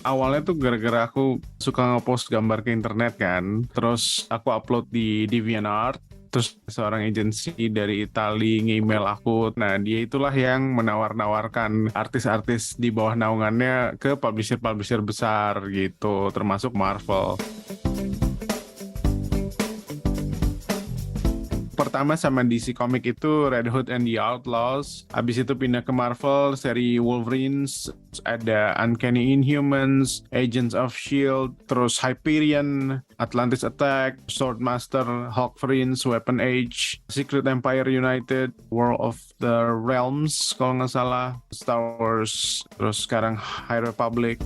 Awalnya tuh gara-gara aku suka ngepost gambar ke internet kan, terus aku upload di DeviantArt, terus seorang agensi dari Itali nge-email aku. Nah, dia itulah yang menawar-nawarkan artis-artis di bawah naungannya ke publisher-publisher besar gitu, termasuk Marvel. Pertama sama DC Comic itu Red Hood and the Outlaws. Abis itu pindah ke Marvel, seri Wolverines, ada Uncanny Inhumans, Agents of S.H.I.E.L.D., terus Hyperion, Atlantis Attack, Swordmaster, Hulk Friends, Weapon Age, Secret Empire United, War of the Realms kalau nggak salah, Star Wars, terus sekarang High Republic.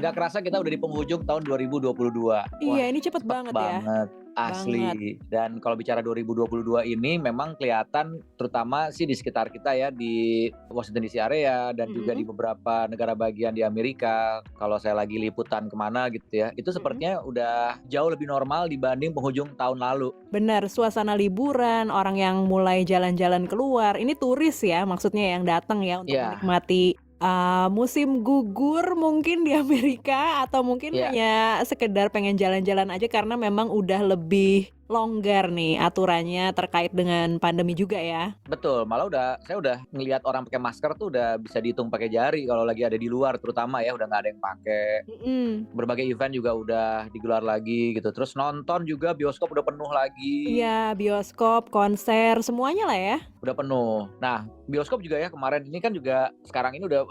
Nggak kerasa kita udah di penghujung tahun 2022. Iya, Wah, ini cepet banget ya. asli. Banget. Dan kalau bicara 2022 ini memang kelihatan terutama sih di sekitar kita ya, di Washington DC area dan juga di beberapa negara bagian di Amerika. Kalau saya lagi liputan kemana gitu ya, itu sepertinya udah jauh lebih normal dibanding penghujung tahun lalu. Benar, suasana liburan, orang yang mulai jalan-jalan keluar. Ini turis ya, maksudnya yang datang ya untuk menikmati musim gugur mungkin di Amerika, atau mungkin hanya sekedar pengen jalan-jalan aja karena memang udah lebih longgar nih aturannya terkait dengan pandemi juga ya. Betul, malah saya udah ngelihat orang pakai masker tuh udah bisa dihitung pakai jari kalau lagi ada di luar, terutama ya udah nggak ada yang pakai. Berbagai event juga udah digelar lagi gitu. Terus nonton juga, bioskop udah penuh lagi. Iya, bioskop, konser, semuanya lah ya. Udah penuh. Nah, bioskop juga ya kemarin ini kan juga sekarang ini udah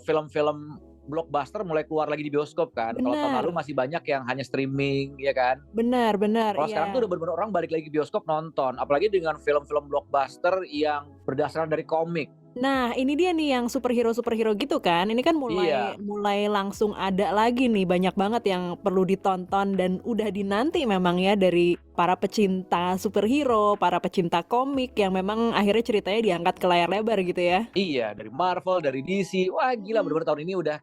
film-film blockbuster mulai keluar lagi di bioskop kan. Kalau tahun lalu masih banyak yang hanya streaming, ya kan? Benar. Kalau sekarang tuh udah benar-benar orang balik lagi bioskop nonton, apalagi dengan film-film blockbuster yang berdasarkan dari komik. Nah, ini dia nih yang superhero gitu kan. Ini kan mulai langsung ada lagi nih, banyak banget yang perlu ditonton dan udah dinanti memang ya dari para pecinta superhero, para pecinta komik yang memang akhirnya ceritanya diangkat ke layar lebar gitu ya. Iya, dari Marvel, dari DC. Wah, gila bener-bener tahun ini udah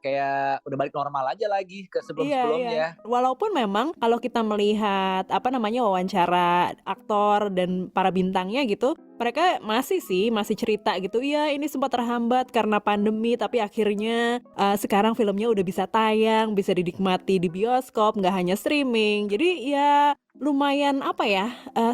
balik normal aja lagi ke sebelum-sebelumnya. Iya. Walaupun memang kalau kita melihat wawancara aktor dan para bintangnya gitu, mereka masih cerita gitu, ya ini sempat terhambat karena pandemi, tapi akhirnya sekarang filmnya udah bisa tayang, bisa dinikmati di bioskop, nggak hanya streaming. Jadi ya lumayan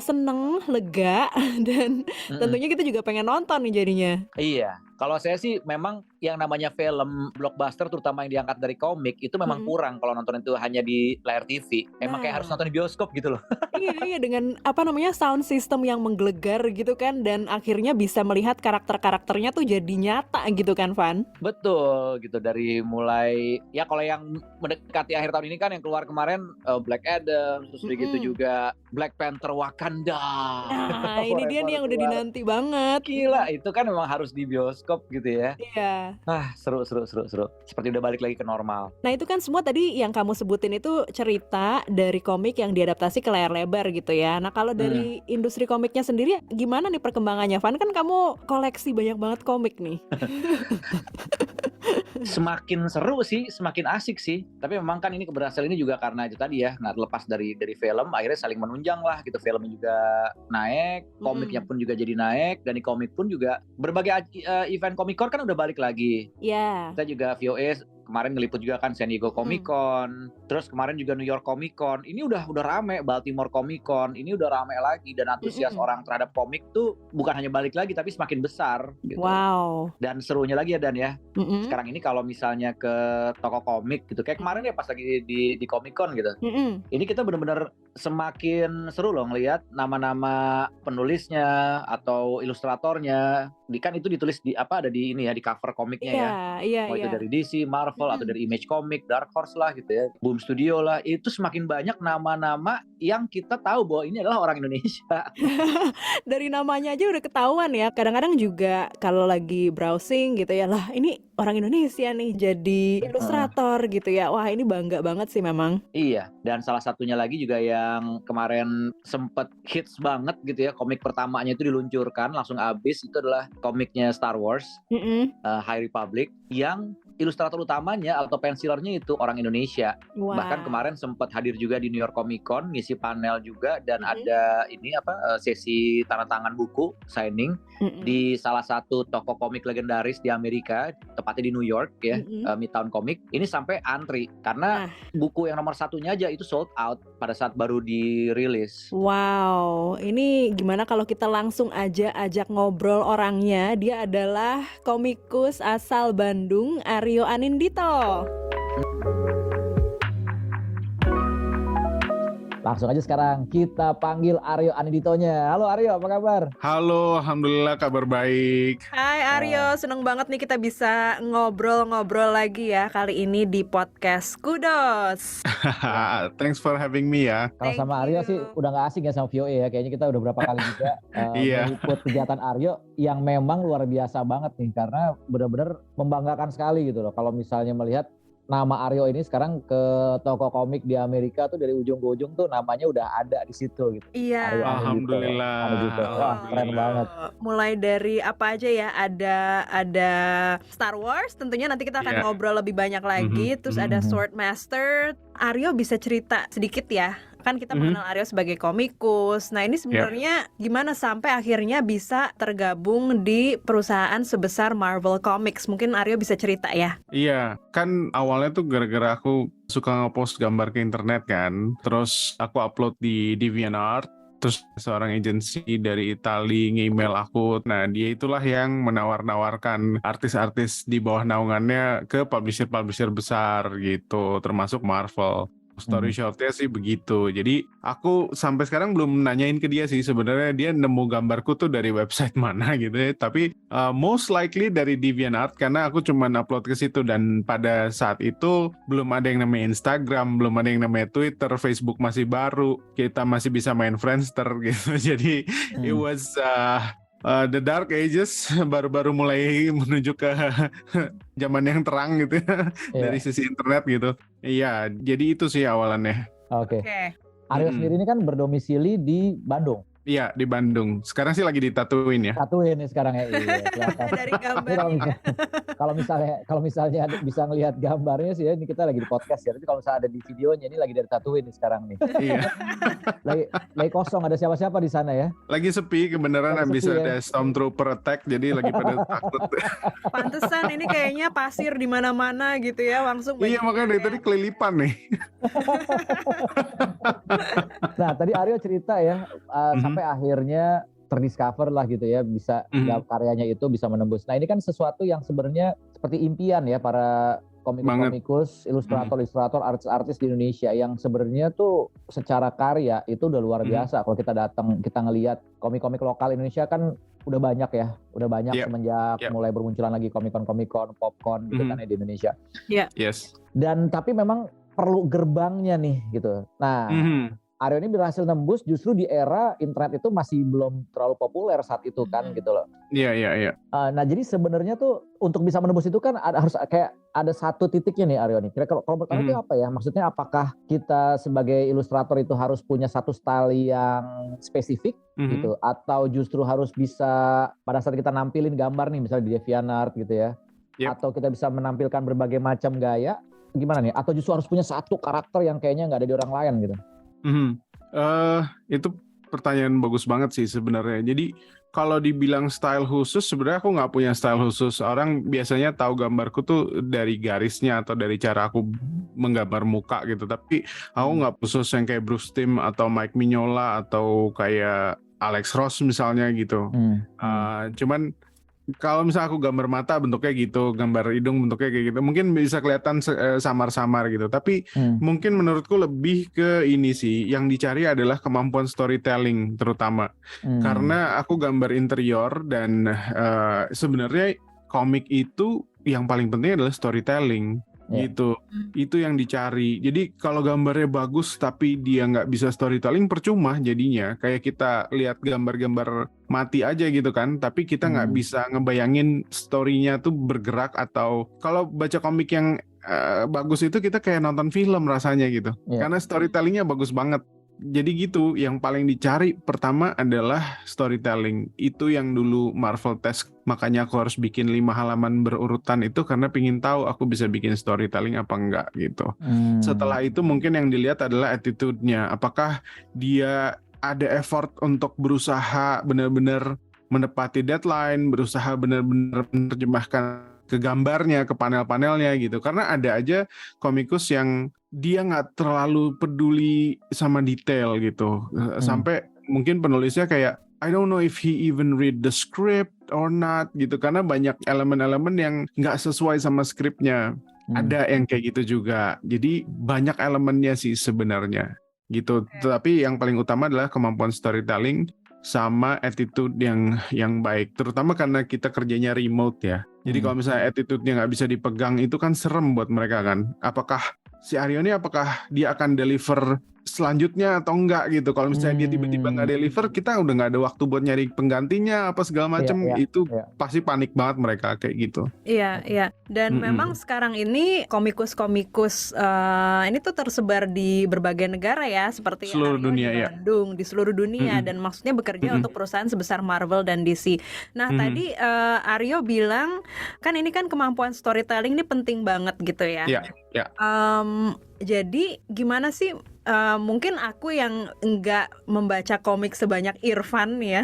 seneng, lega, dan tentunya kita juga pengen nonton nih jadinya. Iya, kalau saya sih memang yang namanya film blockbuster terutama yang diangkat dari komik itu memang kurang kalau nonton itu hanya di layar TV. Emang kayak harus nonton di bioskop gitu loh. Iya, dengan sound system yang menggelegar gitu kan, dan akhirnya bisa melihat karakter-karakternya tuh jadi nyata gitu kan, Van? Betul, gitu. Dari mulai ya kalau yang mendekati akhir tahun ini kan yang keluar kemarin Black Adam, terus begitu juga Black Panther Wakanda. Nah, ini dia nih yang udah dinanti banget. Gila, itu kan memang harus di bioskop gitu ya. Iya. Seru. Seperti udah balik lagi ke normal. Nah, itu kan semua tadi yang kamu sebutin itu cerita dari komik yang diadaptasi ke layar lebar gitu ya. Nah, kalau dari industri komiknya sendiri gimana nih perkembangannya, Van? Kan kamu koleksi banyak banget komik nih. Semakin seru sih, semakin asik sih. Tapi memang kan ini keberhasilan ini juga karena itu tadi ya, nggak lepas dari film, akhirnya saling menunjang lah gitu. Filmnya juga naik, komiknya pun juga jadi naik, dan di komik pun juga berbagai event Comic Con kan udah balik lagi. Iya. Kita juga VOA kemarin ngeliput juga kan San Diego Comic Con, terus kemarin juga New York Comic Con. Ini udah rame, Baltimore Comic Con, ini udah rame lagi, dan antusias orang terhadap komik tuh bukan hanya balik lagi tapi semakin besar gitu. Wow. Dan serunya lagi ya Dan ya. Sekarang ini kalau misalnya ke toko komik gitu, kayak kemarin ya pas lagi di Comic Con gitu. Ini kita benar-benar semakin seru loh ngelihat nama-nama penulisnya atau ilustratornya. Kan itu ditulis ada di ini ya, di cover komiknya ya. Mau itu dari DC, Marvel, atau dari Image Comic, Dark Horse lah gitu ya, Boom Studio lah. Itu semakin banyak nama-nama yang kita tahu bahwa ini adalah orang Indonesia. Dari namanya aja udah ketahuan ya. Kadang-kadang juga kalau lagi browsing gitu ya, lah ini orang Indonesia nih jadi ilustrator gitu ya. Wah, ini bangga banget sih memang. Iya, dan salah satunya lagi juga yang kemarin sempet hits banget gitu ya, komik pertamanya itu diluncurkan langsung habis, itu adalah komiknya Star Wars, High Republic, yang ilustrator utamanya atau pensilernya itu orang Indonesia. Wah. Bahkan kemarin sempat hadir juga di New York Comic Con, ngisi panel juga, dan ada sesi tanda tangan buku signing di salah satu toko komik legendaris di Amerika, tepatnya di New York ya, Midtown Comic. Ini sampai antri karena buku yang nomor satunya aja itu sold out pada saat baru dirilis. Wow, ini gimana kalau kita langsung aja ajak ngobrol orangnya? Dia adalah komikus asal Bandung, Aryo Anindito. Langsung aja sekarang kita panggil Aryo Aninditonya. Halo Aryo, apa kabar? Halo, alhamdulillah kabar baik. Hai Aryo, seneng banget nih kita bisa ngobrol-ngobrol lagi ya kali ini di podcast Kudos. Thanks for having me ya. Kalau sama Aryo sih udah gak asing ya sama VOA ya. Kayaknya kita udah berapa kali juga meliput kegiatan Aryo yang memang luar biasa banget nih. Karena benar-benar membanggakan sekali gitu loh. Kalau misalnya melihat nama Aryo ini sekarang ke toko komik di Amerika tuh dari ujung ke ujung tuh namanya udah ada di situ gitu. Iya. Aryo Alhamdulillah. Wah, keren banget. Mulai dari apa aja ya? Ada Star Wars, tentunya nanti kita akan ngobrol lebih banyak lagi. Terus ada Swordmaster. Aryo bisa cerita sedikit ya? Kan kita mengenal Aryo sebagai komikus. Nah ini sebenarnya gimana sampai akhirnya bisa tergabung di perusahaan sebesar Marvel Comics? Mungkin Aryo bisa cerita ya? Iya, kan awalnya tuh gara-gara aku suka ngepost gambar ke internet kan. Terus aku upload di DeviantArt. Terus seorang agensi dari Italia nge-email aku. Nah dia itulah yang menawar-nawarkan artis-artis di bawah naungannya ke publisher-publisher besar gitu, termasuk Marvel. Story shortnya sih begitu. Jadi aku sampai sekarang belum nanyain ke dia sih sebenarnya dia nemu gambarku tuh dari website mana gitu ya. Tapi most likely dari DeviantArt karena aku cuma upload ke situ dan pada saat itu belum ada yang namanya Instagram, belum ada yang namanya Twitter, Facebook masih baru, kita masih bisa main Friendster gitu. Jadi it was the dark ages, baru-baru mulai menuju ke zaman yang terang gitu ya, dari sisi internet gitu. Iya, jadi itu sih awalannya. Oke. Aryo sendiri ini kan berdomisili di Bandung. Iya, di Bandung. Sekarang sih lagi ditatuin ya. Tatuin nih sekarang ya. Iya, dari gambarnya. Kalau misalnya bisa ngelihat gambarnya sih ya, ini kita lagi di podcast ya. Tapi kalau misalnya ada di videonya ini lagi dari tatuin nih sekarang nih. Iya. lagi kosong, ada siapa-siapa di sana ya? Lagi sepi kebenaran, habis ya? ada Stormtrooper attack jadi lagi pada takut. Pantesan ini kayaknya pasir di mana-mana gitu ya, langsung. Iya, makanya dari tadi kelilipan nih. Nah, tadi Aryo cerita ya, sampai akhirnya terdiscover lah gitu ya, bisa karyanya itu bisa menembus. Nah ini kan sesuatu yang sebenarnya seperti impian ya para komikus, ilustrator, artis-artis di Indonesia yang sebenarnya tuh secara karya itu udah luar biasa. Kalau kita datang, kita ngelihat komik-komik lokal Indonesia kan udah banyak ya, semenjak mulai bermunculan lagi komikon, popcorn gitu kan ya di Indonesia. Yes. Dan tapi memang perlu gerbangnya nih gitu. Nah, Aryo ini berhasil nembus justru di era internet itu masih belum terlalu populer saat itu kan gitu loh. Iya. Nah jadi sebenarnya tuh untuk bisa menembus itu kan harus kayak ada satu titiknya nih Aryo nih. Kira-kira kalau menurut itu apa ya? Maksudnya apakah kita sebagai ilustrator itu harus punya satu style yang spesifik gitu? Atau justru harus bisa pada saat kita nampilin gambar nih misalnya di DeviantArt gitu ya. Atau kita bisa menampilkan berbagai macam gaya. Gimana nih? Atau justru harus punya satu karakter yang kayaknya nggak ada di orang lain gitu? Itu pertanyaan bagus banget sih sebenarnya. Jadi kalau dibilang style khusus, sebenarnya aku nggak punya style khusus. Orang biasanya tahu gambarku tuh dari garisnya atau dari cara aku menggambar muka gitu. Tapi aku nggak khusus yang kayak Bruce Timm atau Mike Mignola atau kayak Alex Ross misalnya gitu. Cuman kalau misalnya aku gambar mata bentuknya gitu, gambar hidung bentuknya kayak gitu, mungkin bisa kelihatan samar-samar gitu. Tapi mungkin menurutku lebih ke ini sih, yang dicari adalah kemampuan storytelling terutama. Karena aku gambar interior dan sebenarnya komik itu yang paling penting adalah storytelling. Gitu, itu yang dicari. Jadi kalau gambarnya bagus tapi dia nggak bisa storytelling, percuma jadinya. Kayak kita lihat gambar-gambar mati aja gitu kan, tapi kita nggak bisa ngebayangin story-nya tuh bergerak. Atau kalau baca komik yang bagus itu kita kayak nonton film rasanya gitu, karena storytelling-nya bagus banget. jadi gitu, yang paling dicari pertama adalah storytelling. Itu yang dulu Marvel test, makanya aku harus bikin 5 halaman berurutan itu karena pingin tahu aku bisa bikin storytelling apa enggak gitu. Setelah itu mungkin yang dilihat adalah attitude-nya. Apakah dia ada effort untuk berusaha benar-benar menepati deadline, berusaha benar-benar menerjemahkan ke gambarnya, ke panel-panelnya gitu. Karena ada aja komikus yang dia nggak terlalu peduli sama detail gitu. Sampai mungkin penulisnya kayak, I don't know if he even read the script or not gitu. Karena banyak elemen-elemen yang nggak sesuai sama skripnya. Ada yang kayak gitu juga. Jadi banyak elemennya sih sebenarnya gitu. Tetapi yang paling utama adalah kemampuan storytelling sama attitude yang baik, terutama karena kita kerjanya remote ya. Jadi kalau misalnya attitude-nya nggak bisa dipegang, itu kan serem buat mereka kan. Apakah si Aryo ini apakah dia akan deliver selanjutnya atau enggak gitu. Kalau misalnya dia tiba-tiba nggak deliver, kita udah nggak ada waktu buat nyari penggantinya apa segala macam. Itu pasti panik banget mereka kayak gitu. Iya. Dan memang sekarang ini komikus-komikus ini tuh tersebar di berbagai negara ya, seperti seluruh Aryo dunia, di Bandung, di seluruh dunia, dan maksudnya bekerja untuk perusahaan sebesar Marvel dan DC. Nah, tadi Aryo bilang kan ini kan kemampuan storytelling ini penting banget gitu ya. Iya. Jadi gimana sih? Mungkin aku yang enggak membaca komik sebanyak Irfan ya,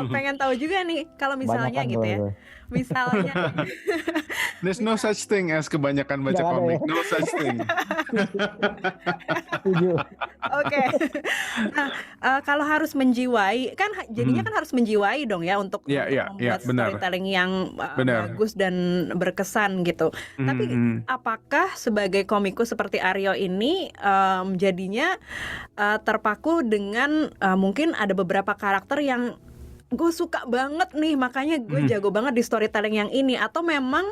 pengen tahu juga nih kalau misalnya Banyakan gitu ya. Misalnya There's no such thing as kebanyakan baca komik. No such thing. Oke. Nah, kalau harus menjiwai kan jadinya kan harus menjiwai dong ya untuk membuat storytelling yang bagus dan berkesan gitu. Tapi apakah sebagai komikus seperti Aryo ini jadinya terpaku dengan mungkin ada beberapa karakter yang gue suka banget nih, makanya gue jago banget di storytelling yang ini, atau memang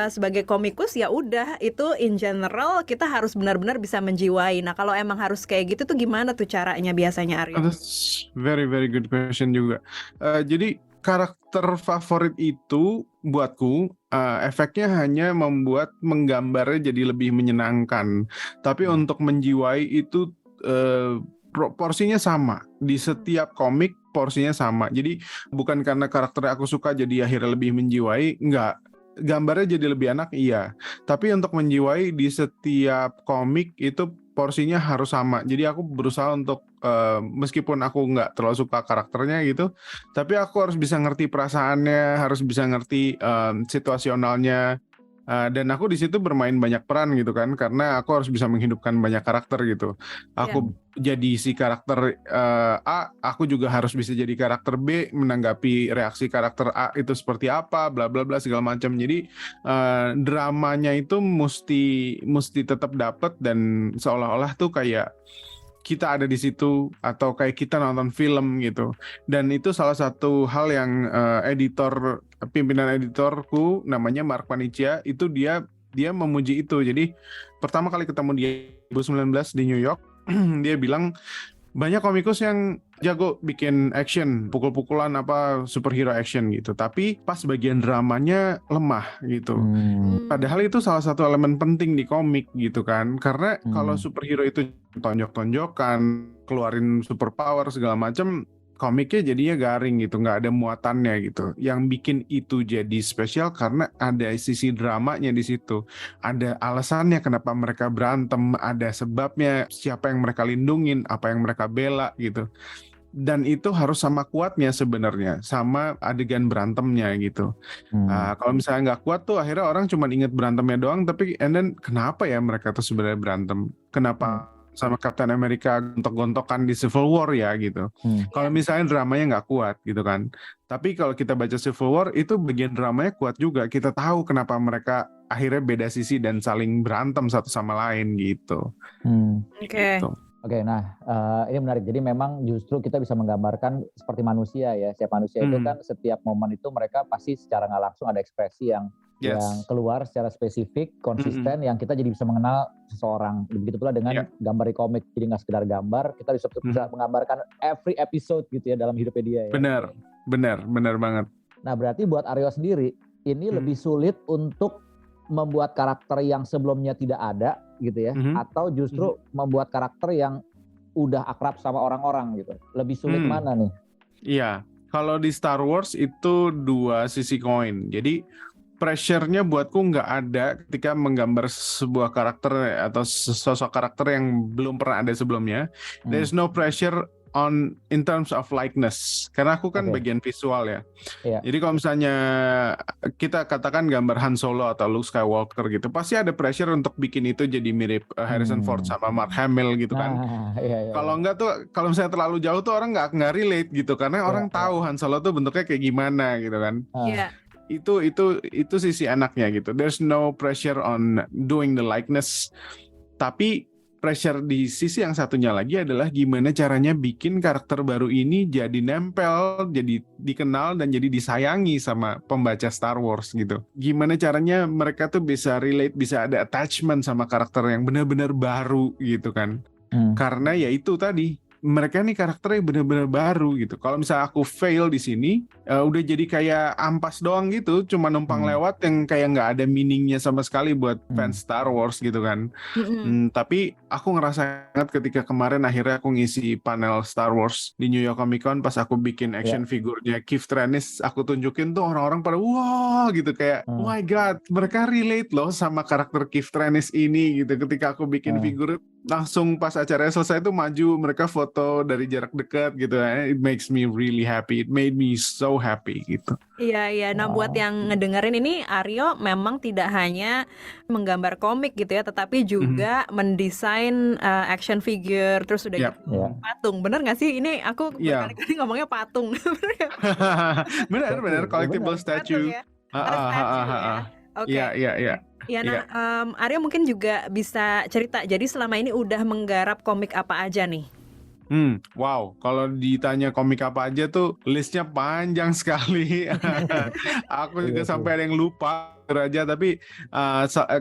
sebagai komikus ya udah itu in general kita harus benar-benar bisa menjiwai. Nah, kalau emang harus kayak gitu tuh gimana tuh caranya biasanya, Aryo? That's very very good question juga. Jadi karakter favorit itu buatku efeknya hanya membuat menggambarnya jadi lebih menyenangkan. Tapi untuk menjiwai itu porsinya sama di setiap komik, porsinya sama. Jadi bukan karena karakter aku suka jadi akhirnya lebih menjiwai, enggak. Gambarnya jadi lebih enak, iya. Tapi untuk menjiwai di setiap komik itu porsinya harus sama. Jadi aku berusaha untuk meskipun aku nggak terlalu suka karakternya gitu, tapi aku harus bisa ngerti perasaannya, harus bisa ngerti situasionalnya. Dan aku di situ bermain banyak peran gitu kan, karena aku harus bisa menghidupkan banyak karakter gitu. Aku jadi si karakter A, aku juga harus bisa jadi karakter B, menanggapi reaksi karakter A itu seperti apa, bla bla bla segala macam. Jadi dramanya itu mesti tetap dapat, dan seolah-olah tuh kayak kita ada di situ atau kayak kita nonton film gitu. Dan itu salah satu hal yang pimpinan editorku namanya Mark Panicia itu dia memuji itu. Jadi pertama kali ketemu dia 2019 di New York, dia bilang banyak komikus yang jago bikin action, pukul-pukulan apa superhero action gitu, tapi pas bagian dramanya lemah gitu. Padahal itu salah satu elemen penting di komik gitu kan, karena kalau superhero itu tonjok-tonjokan, keluarin superpower segala macam, komiknya jadinya garing gitu, nggak ada muatannya gitu. Yang bikin itu jadi spesial karena ada sisi dramanya di situ, ada alasannya kenapa mereka berantem, ada sebabnya, siapa yang mereka lindungin, apa yang mereka bela gitu. Dan itu harus sama kuatnya sebenarnya, sama adegan berantemnya gitu. Kalau misalnya nggak kuat tuh akhirnya orang cuma inget berantemnya doang, tapi and then kenapa ya mereka tuh sebenarnya berantem? Kenapa sama Captain America gontok-gontokan di Civil War ya gitu. Kalau misalnya dramanya nggak kuat gitu kan. Tapi kalau kita baca Civil War itu bagian dramanya kuat juga. Kita tahu kenapa mereka akhirnya beda sisi dan saling berantem satu sama lain gitu. Oke. Oke, nah ini menarik. Jadi memang justru kita bisa menggambarkan seperti manusia ya. Setiap manusia itu kan setiap momen itu mereka pasti secara nggak langsung ada ekspresi yang keluar secara spesifik, konsisten, yang kita jadi bisa mengenal seseorang. Begitu pula dengan gambar di komik. Jadi nggak sekedar gambar, kita bisa menggambarkan every episode gitu ya dalam hidupnya dia ya. Benar banget. Nah berarti buat Aryo sendiri, ini lebih sulit untuk membuat karakter yang sebelumnya tidak ada gitu ya, atau justru membuat karakter yang udah akrab sama orang-orang gitu. Lebih sulit mana nih? Iya, kalau di Star Wars itu dua sisi koin. Jadi pressure-nya buatku nggak ada ketika menggambar sebuah karakter atau sosok karakter yang belum pernah ada sebelumnya. There's no pressure in terms of likeness, karena aku kan bagian visual ya. Jadi kalau misalnya kita katakan gambar Han Solo atau Luke Skywalker gitu, pasti ada pressure untuk bikin itu jadi mirip Harrison Ford sama Mark Hamill gitu kan. Kalau enggak tuh, kalau misalnya terlalu jauh tuh orang nggak relate gitu, karena orang tahu Han Solo tuh bentuknya kayak gimana gitu kan. Itu sisi enaknya gitu. There's no pressure on doing the likeness, tapi pressure di sisi yang satunya lagi adalah gimana caranya bikin karakter baru ini jadi nempel, jadi dikenal dan jadi disayangi sama pembaca Star Wars gitu. Gimana caranya mereka tuh bisa relate, bisa ada attachment sama karakter yang benar-benar baru gitu kan. Karena ya itu tadi, mereka nih karakternya benar-benar baru gitu. Kalau misalnya aku fail di sini, udah jadi kayak ampas doang gitu, cuma numpang lewat yang kayak nggak ada meaningnya sama sekali buat fans Star Wars gitu kan. Tapi aku ngerasa banget ketika kemarin akhirnya aku ngisi panel Star Wars di New York Comic Con, pas aku bikin action figurnya Keith Trennis, aku tunjukin tuh orang-orang pada wah gitu kayak, oh my god, mereka relate loh sama karakter Keith Trennis ini gitu. Ketika aku bikin figur, langsung pas acaranya selesai tuh maju, mereka foto dari jarak dekat gitu. It makes me really happy. It made me so happy gitu. Iya. Nah, buat yang ngedengerin ini, Aryo memang tidak hanya menggambar komik gitu ya, tetapi juga mendesain action figure, terus udah gitu patung. Bener nggak sih? Ini aku berkali-kali ngomongnya patung. Bener, collectible statue. Oke. Iya. Ya, nah, Aryo mungkin juga bisa cerita. Jadi selama ini udah menggarap komik apa aja nih? Wow, kalau ditanya komik apa aja tuh listnya panjang sekali. Aku juga sampai ada yang lupa aja, tapi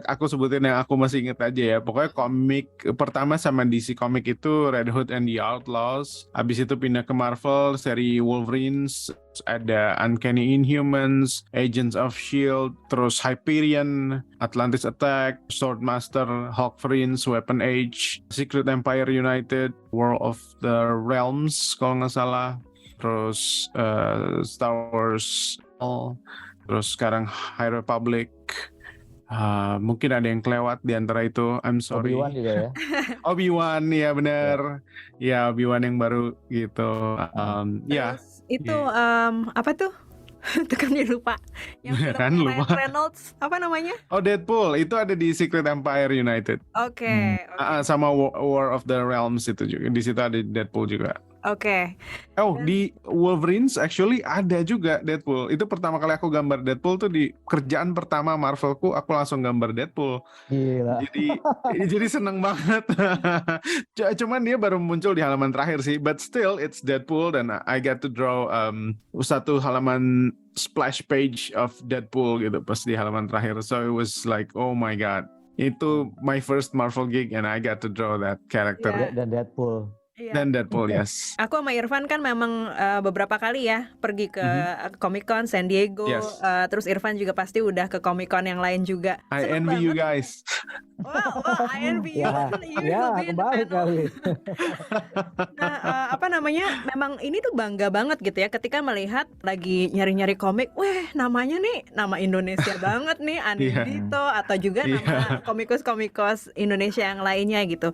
aku sebutin yang aku masih inget aja ya. Pokoknya komik pertama sama DC Comic itu Red Hood and the Outlaws. Habis itu pindah ke Marvel, seri Wolverines, ada Uncanny Inhumans, Agents of S.H.I.E.L.D., terus Hyperion, Atlantis Attack, Swordmaster, Hulk Friends, Weapon Age, Secret Empire United, War of the Realms kalau nggak salah, terus Star Wars, terus sekarang High Republic. Mungkin ada yang kelewat di antara itu. I'm sorry. Obi-Wan juga ya. Obi-Wan, ya benar. Ya Obi-Wan yang baru gitu. Itu apa tuh? Itu kan dia lupa. Yang kan lupa. Reynolds, apa namanya? Oh, Deadpool. Itu ada di Secret Empire United. Oke. Sama War of the Realms itu juga. Di situ ada Deadpool juga. Oke. Di Wolverines actually ada juga Deadpool. Itu pertama kali aku gambar Deadpool tuh di kerjaan pertama Marvelku, aku langsung gambar Deadpool. Gila. Jadi seneng banget. Cuman dia baru muncul di halaman terakhir sih, but still it's Deadpool dan I get to draw satu halaman splash page of Deadpool gitu pas di halaman terakhir. So it was like, oh my god. Itu my first Marvel gig and I got to draw that character. Dan Deadpool. Dan Deadpool, yes. Aku sama Irfan kan memang beberapa kali ya pergi ke Comic Con San Diego. Terus Irfan juga pasti udah ke Comic Con yang lain juga. I envy you guys. Wow, I envy you. Kembali kali. Nah, memang ini tuh bangga banget gitu ya ketika melihat lagi nyari-nyari komik. Weh, namanya nih nama Indonesia banget nih, Anindito atau juga nama komikus-komikus Indonesia yang lainnya gitu.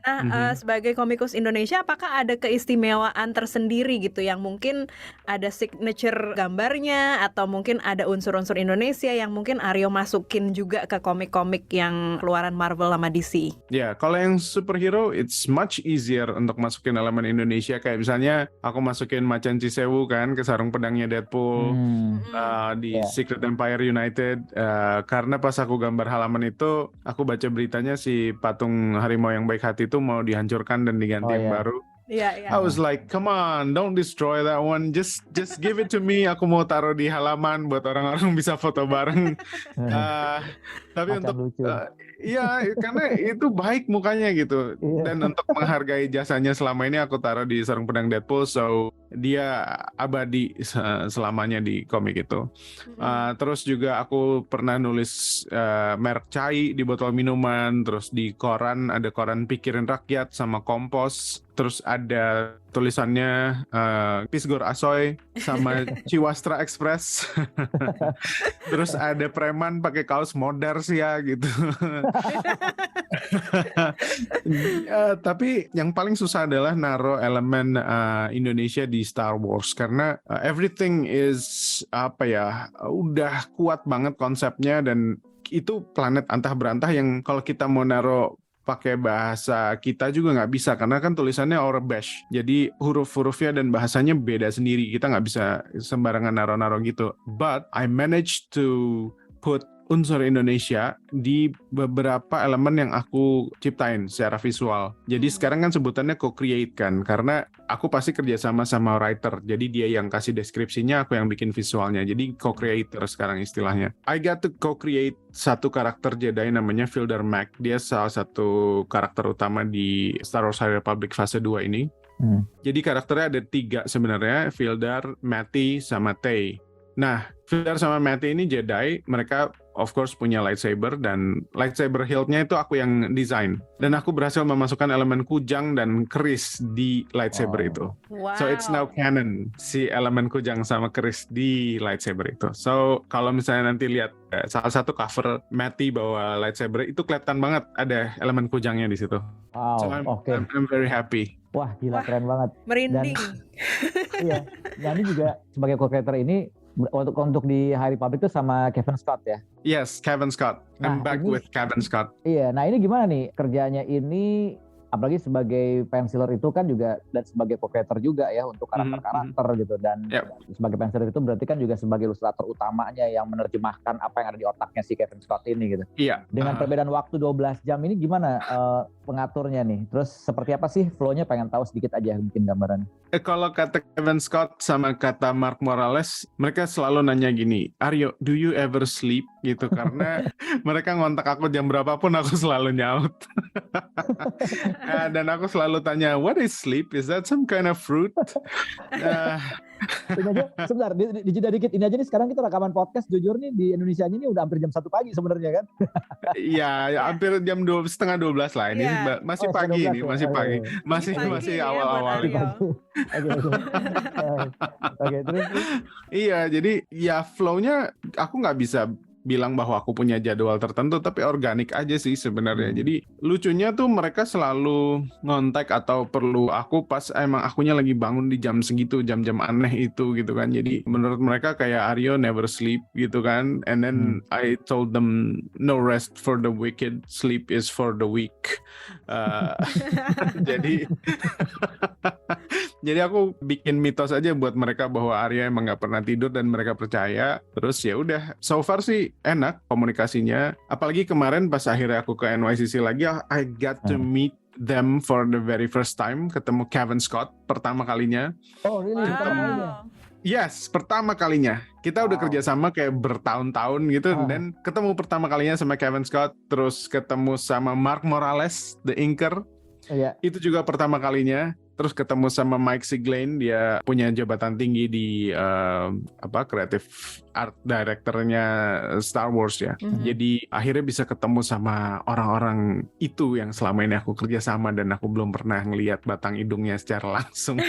Nah, sebagai komikus Indonesia, apakah ada keistimewaan tersendiri gitu yang mungkin ada signature gambarnya atau mungkin ada unsur-unsur Indonesia yang mungkin Aryo masukin juga ke komik-komik yang keluaran Marvel sama DC? Ya, kalau yang superhero it's much easier untuk masukin elemen Indonesia, kayak misalnya aku masukin Macan Cisewu kan ke sarung pedangnya Deadpool di Secret Empire United, karena pas aku gambar halaman itu aku baca beritanya si patung harimau yang baik hati itu mau dihancurkan dan diganti yang baru. I was like, come on, don't destroy that one. Just give it to me. Aku mau taruh di halaman buat orang-orang bisa foto bareng. Tapi untuk karena itu baik mukanya gitu. Dan untuk menghargai jasanya selama ini, aku taruh di sarung pedang Deadpool, so dia abadi selamanya di komik itu. Terus juga aku pernah nulis merek cai di botol minuman. Terus di koran ada koran Pikirin Rakyat sama Kompos. terus ada tulisannya Pisgor Asoy sama Ciwastra Express. Terus ada preman pakai kaos Modars ya gitu. Tapi yang paling susah adalah naro elemen Indonesia di Star Wars karena everything is udah kuat banget konsepnya, dan itu planet antah berantah yang kalau kita mau naro pakai bahasa kita juga nggak bisa karena kan tulisannya Aurebesh, jadi huruf-hurufnya dan bahasanya beda sendiri, kita nggak bisa sembarangan naro-naro gitu. But I managed to put unsur Indonesia di beberapa elemen yang aku ciptain secara visual. Jadi sekarang kan sebutannya co-create kan, karena aku pasti kerjasama sama writer. Jadi dia yang kasih deskripsinya, aku yang bikin visualnya. Jadi co-creator sekarang istilahnya. I got to co-create satu karakter Jedi namanya Filder Mac. Dia salah satu karakter utama di Star Wars High Republic fase 2 ini. Jadi karakternya ada 3 sebenarnya, Filder, Matty, sama Tay. Nah, Filder sama Matty ini Jedi, mereka of course punya lightsaber, dan lightsaber hilt-nya itu aku yang desain. Dan aku berhasil memasukkan elemen kujang dan keris di lightsaber itu. Wow. So it's now canon, si elemen kujang sama keris di lightsaber itu. So kalau misalnya nanti lihat salah satu cover Matty bawa lightsaber, itu kelihatan banget ada elemen kujangnya di situ. Wow, So I'm very happy. Wah, gila, keren banget. Merinding. Iya, nah ini juga sebagai co-creator ini untuk di High Republic itu sama Kevin Scott ya? Yes, Kevin Scott. I'm back with Kevin Scott. Iya, nah ini gimana nih kerjanya ini, apalagi sebagai penciler itu kan juga, dan sebagai co-creator juga ya untuk karakter-karakter gitu, dan sebagai penciler itu berarti kan juga sebagai ilustrator utamanya yang menerjemahkan apa yang ada di otaknya si Kevin Scott ini gitu. Iya. Dengan perbedaan waktu 12 jam ini gimana pengaturnya nih? Terus seperti apa sih flow-nya, pengen tahu sedikit aja mungkin gambarannya. Kalau kata Kevin Scott sama kata Mark Morales, mereka selalu nanya gini, Aryo, do you ever sleep? Gitu, karena mereka ngontak aku jam berapapun aku selalu nyaut. Dan aku selalu tanya, what is sleep? Is that some kind of fruit? Ini aja, sebentar, di jeda dikit, ini aja nih sekarang kita rekaman podcast, jujur nih di Indonesia ini udah hampir jam 1 pagi sebenarnya kan? Iya, hampir jam 11:30 lah ini, masih pagi ini, masih pagi, masih awal-awal ini. Oke, terus. Iya, jadi ya flow-nya aku nggak bisa bilang bahwa aku punya jadwal tertentu, tapi organik aja sih sebenarnya. Jadi lucunya tuh mereka selalu ngontak atau perlu aku pas emang akunya lagi bangun di jam segitu, jam-jam aneh itu gitu kan. Jadi menurut mereka kayak Aryo never sleep gitu kan. And then I told them no rest for the wicked, sleep is for the weak. Jadi aku bikin mitos aja buat mereka bahwa Arya emang nggak pernah tidur dan mereka percaya. Terus ya udah, so far sih enak komunikasinya. Apalagi kemarin pas akhirnya aku ke NYCC lagi, I got to meet them for the very first time. Ketemu Kevin Scott pertama kalinya. Oh really? Wow. Yes, pertama kalinya. Kita udah kerjasama kayak bertahun-tahun gitu, dan ketemu pertama kalinya sama Kevin Scott, terus ketemu sama Mark Morales, the inker. Itu juga pertama kalinya. Terus ketemu sama Mike Siglain, dia punya jabatan tinggi di creative art directornya Star Wars ya. Jadi akhirnya bisa ketemu sama orang-orang itu yang selama ini aku kerja sama dan aku belum pernah ngelihat batang hidungnya secara langsung.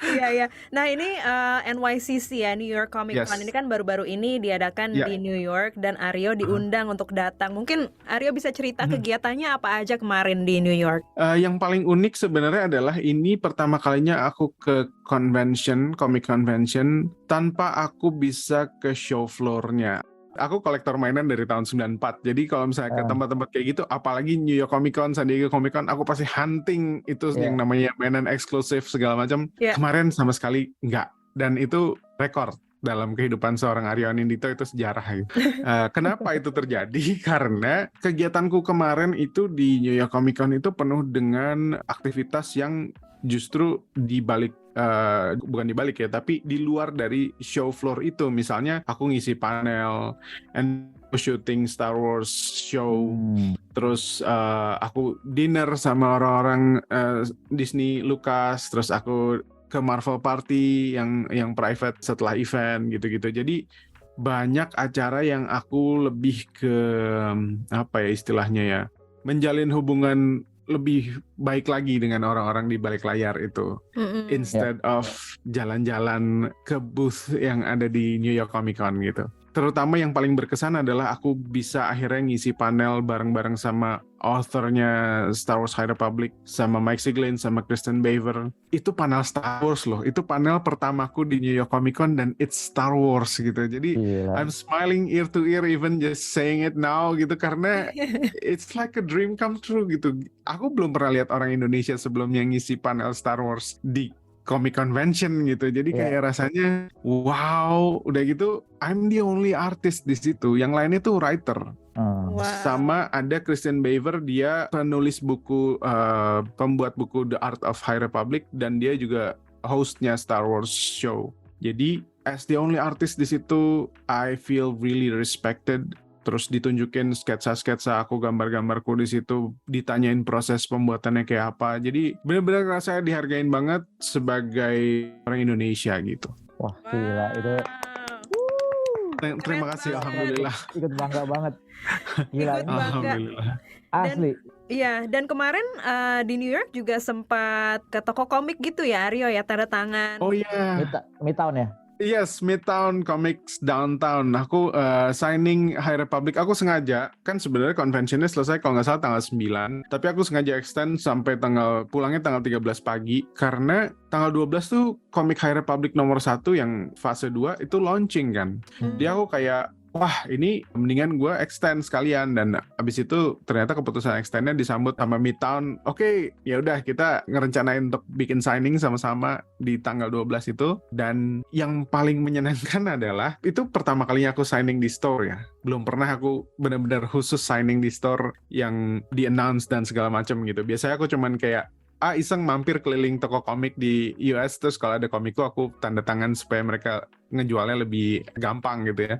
Iya. Nah ini NYCC ya, New York Comic Con ini kan baru-baru ini diadakan di New York, dan Aryo diundang untuk datang. Mungkin Aryo bisa cerita kegiatannya apa aja kemarin di New York? Yang paling unik sebenarnya adalah ini pertama kalinya aku ke comic convention tanpa aku bisa ke show floor-nya. Aku kolektor mainan dari tahun 94. Jadi kalau misalnya ke tempat-tempat kayak gitu, apalagi New York Comic Con, San Diego Comic Con, aku pasti hunting itu yang namanya mainan eksklusif segala macam. Kemarin sama sekali enggak. Dan itu rekor dalam kehidupan seorang Aryo Anindito, itu sejarah gitu. Kenapa itu terjadi? Karena kegiatanku kemarin itu di New York Comic Con itu penuh dengan aktivitas yang justru bukan dibalik ya, tapi di luar dari show floor itu. Misalnya aku ngisi panel and shooting Star Wars show, terus aku dinner sama orang-orang Disney Lucas, terus aku ke Marvel Party yang private setelah event gitu-gitu. Jadi banyak acara yang aku lebih ke apa ya istilahnya ya, menjalin hubungan lebih baik lagi dengan orang-orang di balik layar itu. Instead of jalan-jalan ke booth yang ada di New York Comic Con gitu. Terutama yang paling berkesan adalah aku bisa akhirnya ngisi panel bareng-bareng sama authornya Star Wars High Republic, sama Mike Siglin, sama Kristen Beaver. Itu panel Star Wars loh. Itu panel pertamaku di New York Comic Con dan it's Star Wars gitu. Jadi I'm smiling ear to ear even just saying it now gitu, karena it's like a dream come true gitu. Aku belum pernah lihat orang Indonesia sebelumnya ngisi panel Star Wars di Comic Convention gitu, jadi kayak rasanya wow, udah gitu I'm the only artist di situ, yang lainnya tuh writer. Sama ada Kristen Beaver, dia penulis buku, pembuat buku The Art of High Republic, dan dia juga hostnya Star Wars Show. Jadi as the only artist di situ, I feel really respected. Terus ditunjukin sketsa-sketsa aku, gambar-gambarku di situ, ditanyain proses pembuatannya kayak apa. Jadi benar-benar rasanya dihargain banget sebagai orang Indonesia gitu. Wah, gila itu. Terima kasih, alhamdulillah. Ikut bangga banget. Gila, ikut bangga. Alhamdulillah. Asli. Iya, dan kemarin di New York juga sempat ke toko komik gitu ya, Aryo ya, tanda tangan. Oh iya. Midtown ya? Yes, Midtown Comics Downtown. Aku signing High Republic. Aku sengaja, kan sebenarnya conventionnya selesai kalau nggak salah tanggal 9. Tapi aku sengaja extend sampai pulangnya tanggal 13 pagi. Karena tanggal 12 tuh Comic High Republic nomor 1 yang fase 2 itu launching kan. Dia aku kayak, wah ini mendingan gue extend sekalian, dan abis itu ternyata keputusan extendnya disambut sama Midtown. Oke, ya udah kita ngerencanain untuk bikin signing sama-sama di tanggal 12 itu. Dan yang paling menyenangkan adalah itu pertama kalinya aku signing di store ya. Belum pernah aku benar-benar khusus signing di store yang di-announce dan segala macam gitu. Biasanya aku cuman kayak iseng mampir keliling toko komik di US, terus kalau ada komikku aku tanda tangan supaya mereka ngejualnya lebih gampang gitu ya.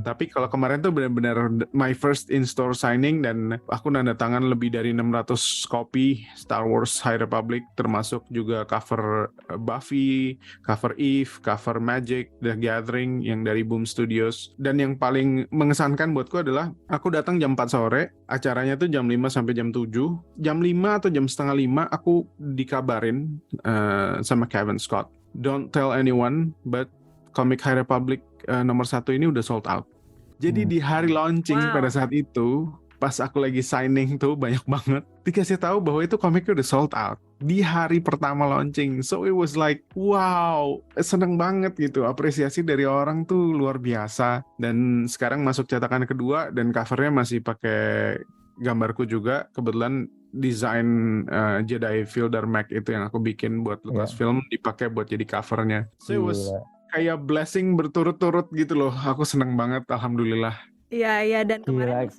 Tapi kalau kemarin tuh benar-benar my first in-store signing, dan aku nanda tangan lebih dari 600 kopi Star Wars High Republic, termasuk juga cover Buffy, cover Eve, cover Magic, The Gathering yang dari Boom Studios. Dan yang paling mengesankan buatku adalah aku datang jam 4 sore, acaranya tuh jam 5 sampai jam 7. Jam 5 atau jam setengah 5 aku dikabarin sama Kevin Scott, don't tell anyone, but Comic High Republic nomor 1 ini udah sold out. Jadi di hari launching pada saat itu, pas aku lagi signing tuh banyak banget dikasih tahu bahwa itu komiknya udah sold out di hari pertama launching. So it was like wow, seneng banget gitu. Apresiasi dari orang tuh luar biasa. Dan sekarang masuk cetakan kedua dan covernya masih pakai gambarku juga. Kebetulan desain Jedi Fielder Mac itu yang aku bikin buat Lucasfilm dipakai buat jadi covernya. So it was kayak blessing berturut-turut gitu loh. Aku seneng banget, alhamdulillah. Iya, dan kemarin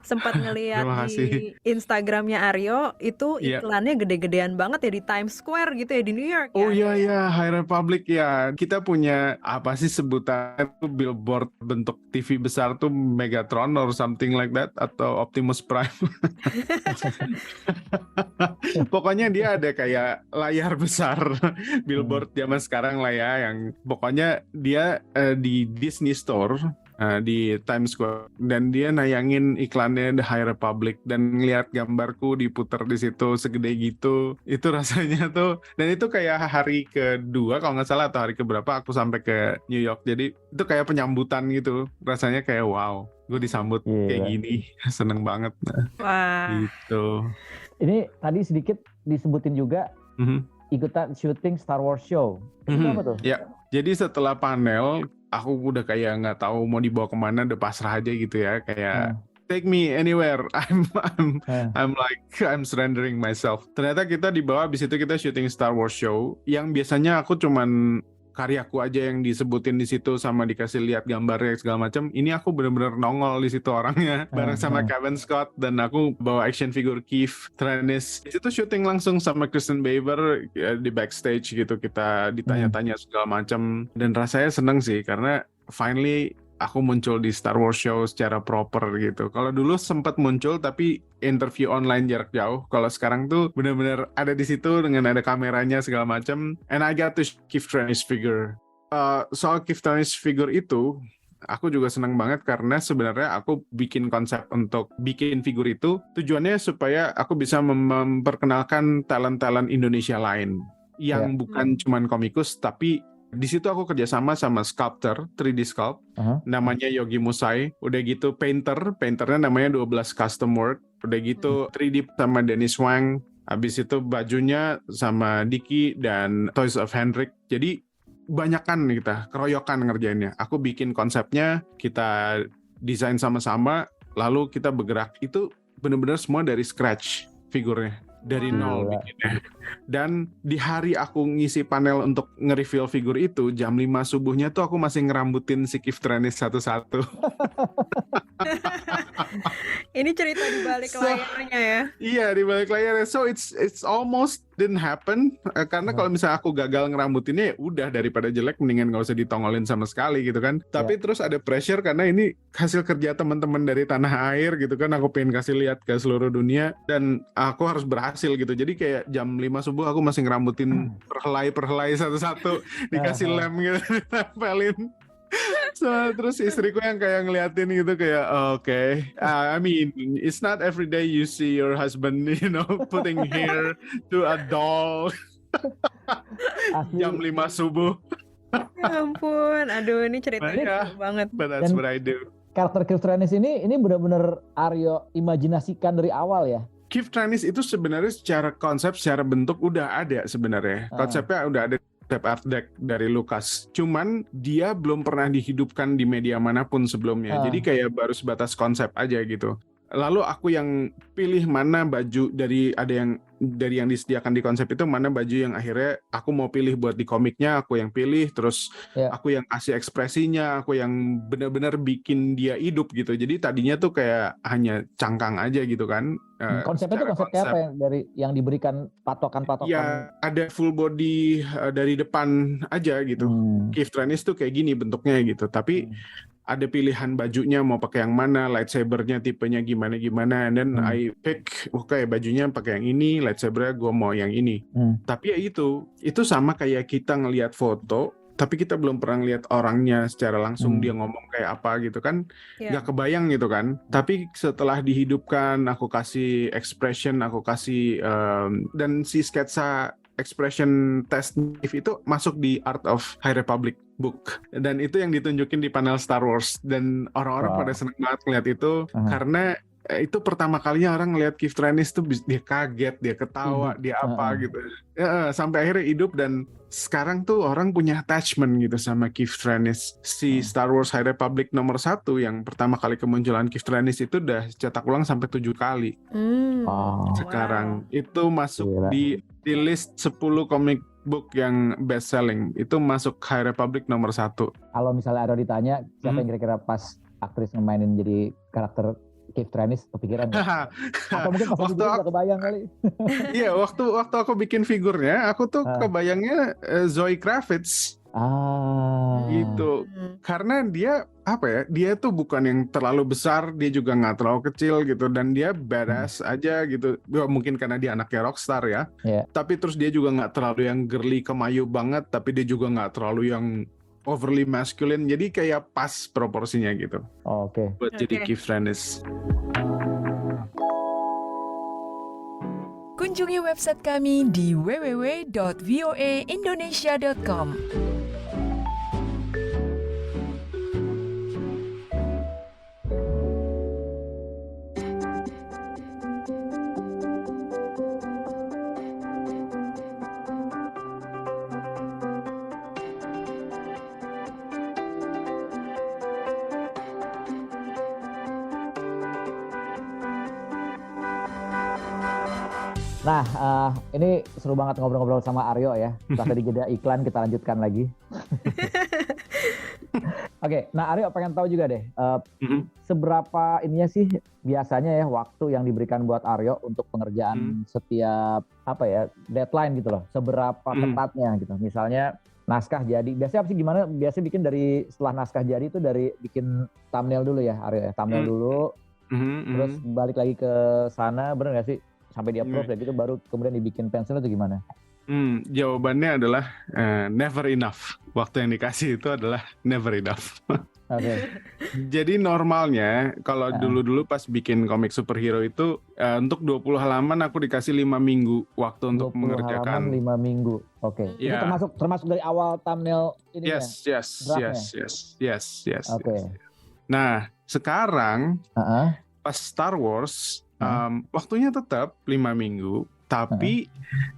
sempat ngeliat di Instagramnya Aryo, itu iklannya gede-gedean banget ya di Times Square gitu ya di New York. Oh iya, High Republic ya. Kita punya apa sih sebutannya tuh, billboard bentuk TV besar tuh, Megatron or something like that, atau Optimus Prime. Pokoknya dia ada kayak layar besar billboard zaman sekarang lah ya, yang pokoknya dia di Disney Store di Times Square, dan dia nayangin iklannya The High Republic, dan ngeliat gambarku diputer di situ segede gitu. Itu rasanya tuh, dan itu kayak hari kedua kalau nggak salah atau hari keberapa aku sampai ke New York. Jadi itu kayak penyambutan gitu, rasanya kayak wow, gue disambut kayak gini. Seneng banget. Wah. Gitu. Ini tadi sedikit disebutin juga ikutan syuting Star Wars Show. Itu apa tuh? Ya, jadi setelah panel aku udah kayak nggak tahu mau dibawa kemana, udah pasrah aja gitu ya, kayak take me anywhere. I'm surrendering myself. Ternyata kita dibawa, abis itu kita syuting Star Wars Show yang biasanya aku cuman karyaku aja yang disebutin di situ sama dikasih lihat gambarnya segala macam. Ini aku bener-bener nongol di situ orangnya bareng sama Kevin Scott, dan aku bawa action figure Keith Trennis. Di situ syuting langsung sama Kristen Beaver di backstage gitu, kita ditanya-tanya segala macam, dan rasanya seneng sih karena finally aku muncul di Star Wars Show secara proper gitu. Kalau dulu sempat muncul tapi interview online jarak jauh. Kalau sekarang tuh benar-benar ada di situ dengan ada kameranya segala macam. And I got to Keith Trennis figure. Soal Keith Trennis figure itu, aku juga senang banget karena sebenarnya aku bikin konsep untuk bikin figur itu tujuannya supaya aku bisa memperkenalkan talent-talent Indonesia lain yang bukan cuman komikus, tapi di situ aku kerjasama sama sculptor, 3D sculpt, namanya Yogi Musai. Udah gitu painternya namanya 12 Custom Work. Udah gitu 3D sama Dennis Wang. Habis itu bajunya sama Diki dan Toys of Hendrik. Jadi banyakan kita keroyokan ngerjainnya. Aku bikin konsepnya, kita desain sama-sama, lalu kita bergerak. Itu benar-benar semua dari scratch figurnya, dari nol bikinnya. Dan di hari aku ngisi panel untuk nge-reveal figur itu, jam 5 subuhnya tuh aku masih ngerambutin si Keith Trennis satu-satu. Ini cerita di balik layarnya ya. Iya, di balik layarnya. So it's almost didn't happen karena kalau misalnya aku gagal ngerambutinnya ya udah, daripada jelek mendingan nggak usah ditongolin sama sekali gitu kan. Tapi terus ada pressure karena ini hasil kerja teman-teman dari tanah air gitu kan. Aku pengen kasih lihat ke seluruh dunia dan aku harus berhasil gitu. Jadi kayak jam 5 subuh aku masih ngerambutin perhelai satu-satu, dikasih lem gitu, ditempelin. So, terus istriku yang kayak ngeliatin gitu kayak okay. I mean, it's not every day you see your husband, putting hair to a doll. Jam 5 subuh. Ya ampun, aduh ini ceritanya seru banget. But that's what I do. Karakter Keith Trennis ini benar-benar Aryo imajinasikan dari awal ya? Keith Trennis itu sebenarnya secara konsep, secara bentuk udah ada sebenarnya. Konsepnya udah ada. Art deck dari Lucas. Cuman dia belum pernah dihidupkan di media manapun sebelumnya. Jadi kayak baru sebatas konsep aja gitu. Lalu aku yang pilih mana baju dari yang disediakan di konsep itu, mana baju yang akhirnya aku mau pilih buat di komiknya, aku yang pilih, terus aku yang kasih ekspresinya, aku yang benar-benar bikin dia hidup gitu. Jadi tadinya tuh kayak hanya cangkang aja gitu kan. Konsepnya itu konsepnya apa yang diberikan patokan-patokan? Ya ada full body dari depan aja gitu. Keith Trennis tuh kayak gini bentuknya gitu. Tapi ada pilihan bajunya mau pakai yang mana, lightsabernya tipenya gimana, and then I pick, bajunya pakai yang ini, lightsabernya gue mau yang ini. Tapi ya itu sama kayak kita ngelihat foto, tapi kita belum pernah ngelihat orangnya secara langsung, dia ngomong kayak apa gitu kan, nggak kebayang gitu kan. Tapi setelah dihidupkan, aku kasih expression, aku kasih dan si sketsa expression test itu masuk di Art of High Republic book, dan itu yang ditunjukin di panel Star Wars, dan orang-orang pada seneng banget ngeliat itu karena itu pertama kalinya orang ngeliat Keith Trennis tuh dia kaget, dia ketawa, dia apa gitu. Sampai akhirnya hidup, dan sekarang tuh orang punya attachment gitu sama Keith Trennis. Si Star Wars High Republic nomor 1 yang pertama kali kemunculan Keith Trennis itu udah cetak ulang sampai 7 kali. Sekarang itu masuk di list 10 komik book yang best selling, itu masuk High Republic nomor 1. Kalau misalnya ada ditanya siapa yang kira-kira pas aktris ngemainin jadi karakter Keith Trennis, kepikiran ya? Atau mungkin pas waktu aku kebayang kali. Iya, waktu aku bikin figurnya, aku tuh kebayangnya Zoe Kravitz. Gitu. Karena dia dia tuh bukan yang terlalu besar, dia juga nggak terlalu kecil gitu, dan dia badass aja gitu. Mungkin karena dia anaknya rockstar ya. Tapi terus dia juga nggak terlalu yang girly kemayu banget, tapi dia juga nggak terlalu yang overly masculine. Jadi kayak pas proporsinya gitu. Buat jadi Keith Trennis. Kunjungi website kami di www.voaindonesia.com. Nah, ini seru banget ngobrol-ngobrol sama Aryo ya. Setelah tadi jeda iklan, kita lanjutkan lagi. Oke, nah Aryo pengen tahu juga deh, seberapa ininya sih biasanya ya waktu yang diberikan buat Aryo untuk pengerjaan setiap deadline gitu loh. Seberapa ketatnya gitu. Misalnya naskah jadi, biasanya apa sih, gimana? Biasanya bikin dari setelah naskah jadi itu dari bikin thumbnail dulu ya Aryo ya, thumbnail dulu, terus balik lagi ke sana, bener nggak sih? Sampai di approve dan gitu baru kemudian dibikin pensil atau gimana? Jawabannya adalah never enough. Waktu yang dikasih itu adalah never enough. Oke. Jadi normalnya kalau dulu-dulu pas bikin komik superhero itu untuk 20 halaman aku dikasih 5 minggu waktu untuk 20 mengerjakan. halaman 5 minggu. Oke. Itu Ya. termasuk dari awal thumbnail ini ya? Yes. Oke. Nah, sekarang pas Star Wars waktunya tetap 5 minggu, tapi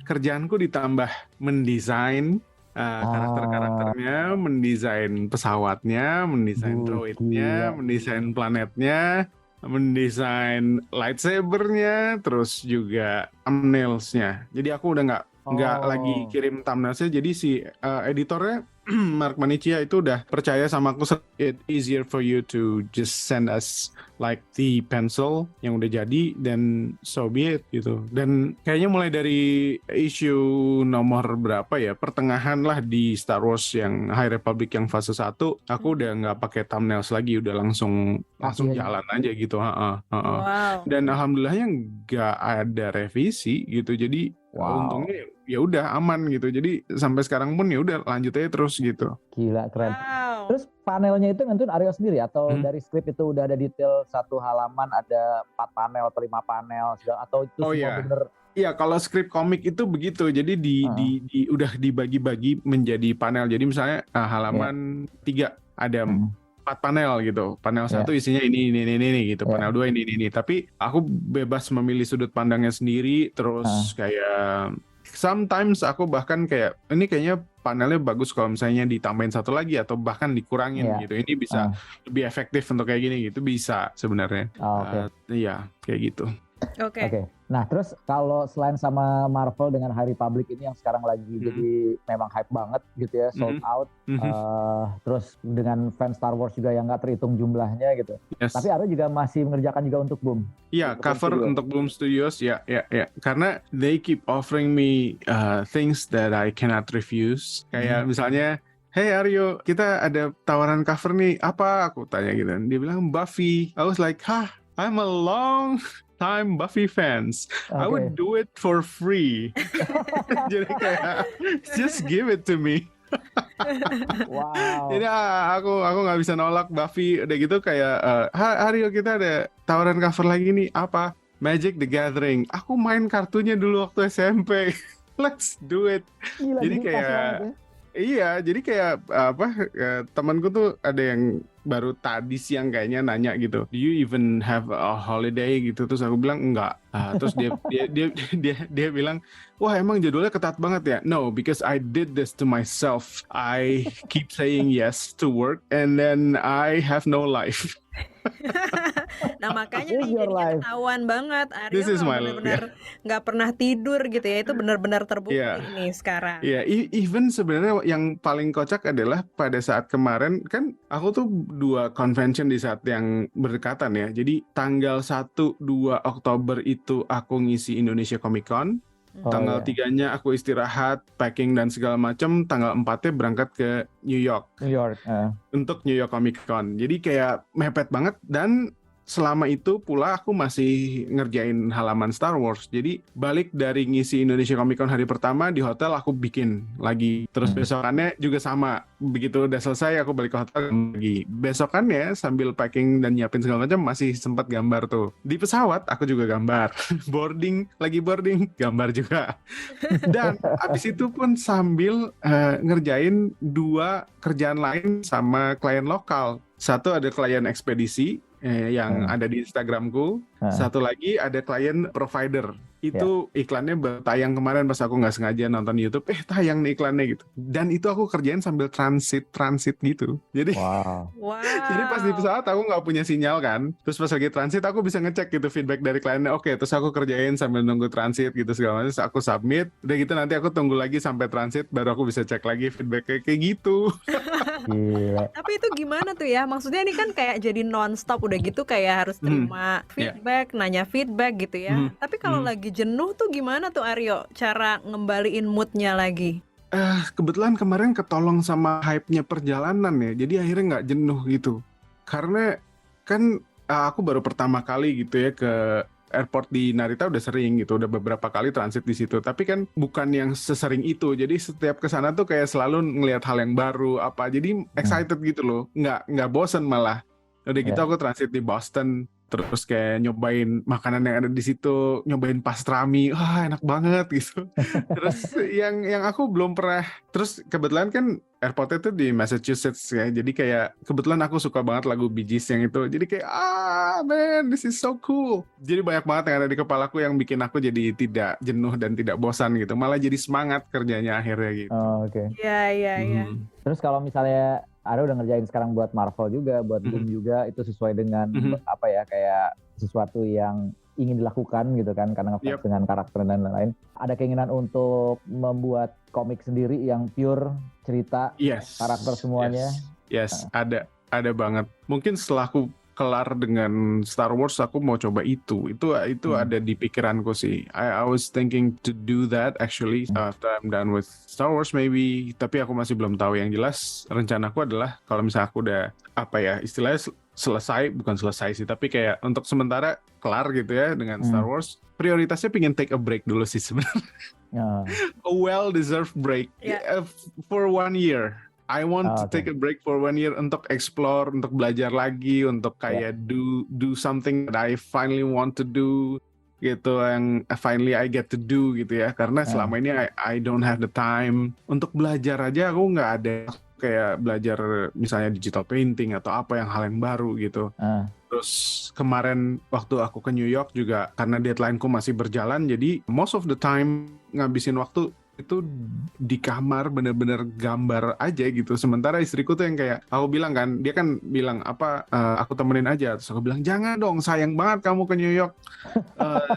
kerjaanku ditambah mendesain karakter-karakternya, mendesain pesawatnya, mendesain droidnya, mendesain planetnya, mendesain lightsabernya, terus juga thumbnails-nya. Jadi aku udah nggak lagi kirim thumbnails-nya, jadi si editornya Mark Manicia itu udah percaya sama aku, it easier for you to just send us like the pencil yang udah jadi dan so be it gitu. Dan kayaknya mulai dari issue nomor berapa ya, pertengahan lah di Star Wars yang High Republic yang fase 1, aku udah nggak pakai thumbnails lagi, udah langsung jalan aja gitu. Wow. Dan alhamdulillahnya nggak ada revisi gitu, jadi untungnya ya udah aman gitu. Jadi sampai sekarang pun ya udah lanjut aja terus gitu. Gila, keren. Wow. Terus panelnya itu ngentun Aryo sendiri atau dari skrip itu udah ada detail 1 halaman ada 4 panel atau 5 panel atau itu semua bener? Iya, kalau skrip komik itu begitu. Jadi udah dibagi-bagi menjadi panel. Jadi misalnya halaman 3 ada 4 panel gitu. Panel 1 isinya ini gitu. Panel 2 ini. Tapi aku bebas memilih sudut pandangnya sendiri. Terus kayak sometimes aku bahkan kayak ini kayaknya panelnya bagus kalau misalnya ditambahin 1 lagi atau bahkan dikurangin gitu. Ini bisa lebih efektif untuk kayak gini gitu, bisa sebenarnya. Iya, kayak gitu. Oke. Nah, terus kalau selain sama Marvel dengan High Republic ini yang sekarang lagi jadi memang hype banget gitu ya, sold out. Terus dengan fans Star Wars juga yang nggak terhitung jumlahnya gitu. Yes. Tapi Aryo juga masih mengerjakan juga untuk Boom. Iya, cover untuk Boom Studios ya. Karena they keep offering me things that I cannot refuse. Kayak misalnya, hey Aryo, kita ada tawaran cover nih. Apa? Aku tanya gitu. Dia bilang Buffy. I was like, I'm a long time Buffy fans. I would do it for free. Jadi kayak just give it to me. Wow. Jadi aku nggak bisa nolak Buffy. Udah gitu kayak Aryo, kita ada tawaran cover lagi nih. Apa? Magic the Gathering. Aku main kartunya dulu waktu SMP. Let's do it. Gila, jadi kayak iya, jadi kayak temanku tuh ada yang baru tadi siang kayaknya nanya gitu, do you even have a holiday gitu, terus aku bilang enggak. Terus dia bilang, wah emang jadwalnya ketat banget ya? No, because I did this to myself. I keep saying yes to work and then I have no life. Nah makanya nih jadinya ketahuan banget Aryo benar-benar nggak pernah tidur gitu ya, itu benar-benar terbukti nih sekarang. Iya, even sebenarnya yang paling kocak adalah pada saat kemarin kan aku tuh 2 convention di saat yang berdekatan ya. Jadi tanggal 1-2 Oktober itu aku ngisi Indonesia Comic Con. Tanggal 3-nya aku istirahat, packing dan segala macam. Tanggal 4-nya berangkat ke New York. Untuk New York Comic Con. Jadi kayak mepet banget, dan selama itu pula aku masih ngerjain halaman Star Wars. Jadi balik dari ngisi Indonesia Comic Con hari pertama di hotel aku bikin lagi. Terus besokannya juga sama. Begitu udah selesai aku balik ke hotel lagi. Besokannya sambil packing dan nyiapin segala macam masih sempat gambar tuh. Di pesawat aku juga gambar. Lagi boarding gambar juga. Dan abis itu pun sambil ngerjain 2 kerjaan lain sama klien lokal. Satu ada klien ekspedisi yang ada di Instagramku. Satu lagi ada klien provider. Itu iklannya tayang kemarin pas aku nggak sengaja nonton YouTube. Tayang nih iklannya gitu. Dan itu aku kerjain sambil transit gitu. Jadi jadi pas di pesawat aku nggak punya sinyal kan. Terus pas lagi transit aku bisa ngecek gitu feedback dari kliennya. Oke, terus aku kerjain sambil nunggu transit gitu segala macam. Aku submit. Udah gitu nanti aku tunggu lagi sampai transit baru aku bisa cek lagi feedbacknya kayak gitu. Tapi itu gimana tuh ya? Maksudnya ini kan kayak jadi non-stop udah gitu, kayak harus terima feedback, nanya feedback gitu ya. Tapi kalau lagi jenuh tuh gimana tuh Aryo cara ngembaliin moodnya lagi? Kebetulan kemarin ketolong sama hype-nya perjalanan ya, jadi akhirnya nggak jenuh gitu. Karena kan aku baru pertama kali gitu ya ke airport di Narita udah sering gitu, udah beberapa kali transit di situ. Tapi kan bukan yang sesering itu. Jadi setiap kesana tuh kayak selalu ngelihat hal yang baru apa. Jadi excited gitu loh. Nggak bosen malah. Udah gitu aku transit di Boston. Terus kayak nyobain makanan yang ada di situ, nyobain pastrami, wah enak banget gitu. Terus yang aku belum pernah, terus kebetulan kan airportnya tuh di Massachusetts ya, jadi kayak kebetulan aku suka banget lagu Bee Gees yang itu, jadi kayak man, this is so cool. Jadi banyak banget yang ada di kepalaku yang bikin aku jadi tidak jenuh dan tidak bosan gitu, malah jadi semangat kerjanya akhirnya gitu. Oh, oke. Iya. Terus kalau misalnya Arya udah ngerjain sekarang buat Marvel juga, buat Doom juga, itu sesuai dengan apa ya, kayak sesuatu yang ingin dilakukan gitu kan, karena ngefans dengan karakter dan lain-lain. Ada keinginan untuk membuat komik sendiri yang pure cerita, karakter semuanya? Yes. Ada banget. Mungkin setelah aku kelar dengan Star Wars, aku mau coba itu ada di pikiranku sih. I was thinking to do that actually after I'm done with Star Wars maybe, tapi aku masih belum tahu. Yang jelas rencanaku adalah kalau misalnya aku udah istilahnya bukan selesai sih, tapi kayak untuk sementara kelar gitu ya dengan Star Wars, prioritasnya pengen take a break dulu sih sebenarnya. A well deserved break for 1 year. I want to take a break for 1 year untuk explore, untuk belajar lagi, untuk kayak do something that I finally want to do gitu, yang finally I get to do gitu ya. Karena selama ini I don't have the time untuk belajar aja, aku nggak ada kayak belajar misalnya digital painting atau apa yang hal yang baru gitu. Terus kemarin waktu aku ke New York juga karena deadline-ku masih berjalan, jadi most of the time ngabisin waktu itu di kamar bener-bener gambar aja gitu. Sementara istriku tuh yang kayak aku bilang kan, dia kan bilang aku temenin aja. Terus aku bilang jangan dong, sayang banget kamu ke New York,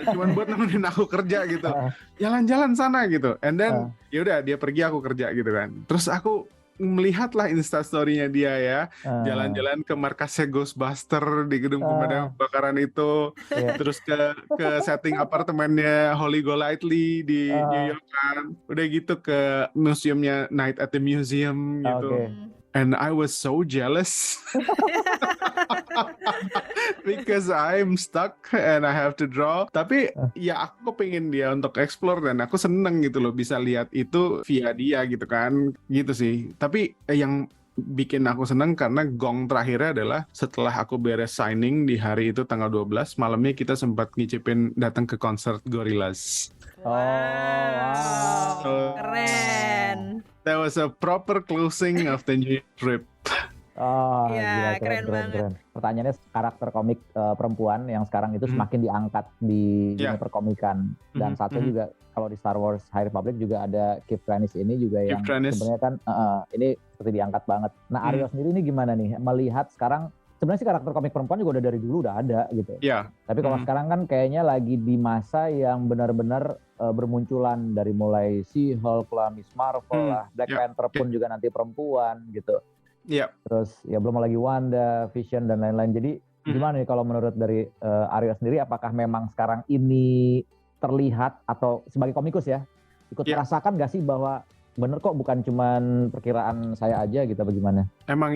cuman buat nemenin aku kerja gitu. Jalan-jalan sana gitu. And then yaudah dia pergi, aku kerja gitu kan. Terus aku melihatlah instastory-nya dia ya, jalan-jalan ke markasnya Ghostbuster di gedung pemadam kebakaran itu, terus ke setting apartemennya Holly Golightly di New York kan, udah gitu ke museumnya Night at the Museum gitu. And I was so jealous because I'm stuck and I have to draw. Tapi ya aku pengen dia untuk explore dan aku seneng gitu loh bisa lihat itu via dia gitu kan, gitu sih. Tapi yang bikin aku seneng karena gong terakhirnya adalah setelah aku beres signing di hari itu tanggal 12, malamnya kita sempat ngicipin datang ke konser Gorillaz. Keren. That was a proper closing of the New York trip. Gila, keren. Pertanyaannya, karakter komik perempuan yang sekarang itu semakin diangkat di dunia perkomikan. Dan satu juga kalau di Star Wars High Republic juga ada Kip Tranis ini juga yang sebenarnya kan ini seperti diangkat banget. Nah Aryo sendiri ini gimana nih melihat sekarang? Sebenarnya sih karakter komik perempuan juga udah dari dulu udah ada gitu. Tapi kalau sekarang kan kayaknya lagi di masa yang benar-benar bermunculan, dari mulai She-Hulk lah, Miss Marvel lah, Black Panther pun juga nanti perempuan gitu. Terus ya belum lagi Wanda, Vision dan lain-lain. Jadi gimana nih kalau menurut dari Aryo sendiri, apakah memang sekarang ini terlihat atau sebagai komikus ya ikut merasakan gak sih bahwa bener kok bukan cuman perkiraan saya aja gitu, bagaimana? Emang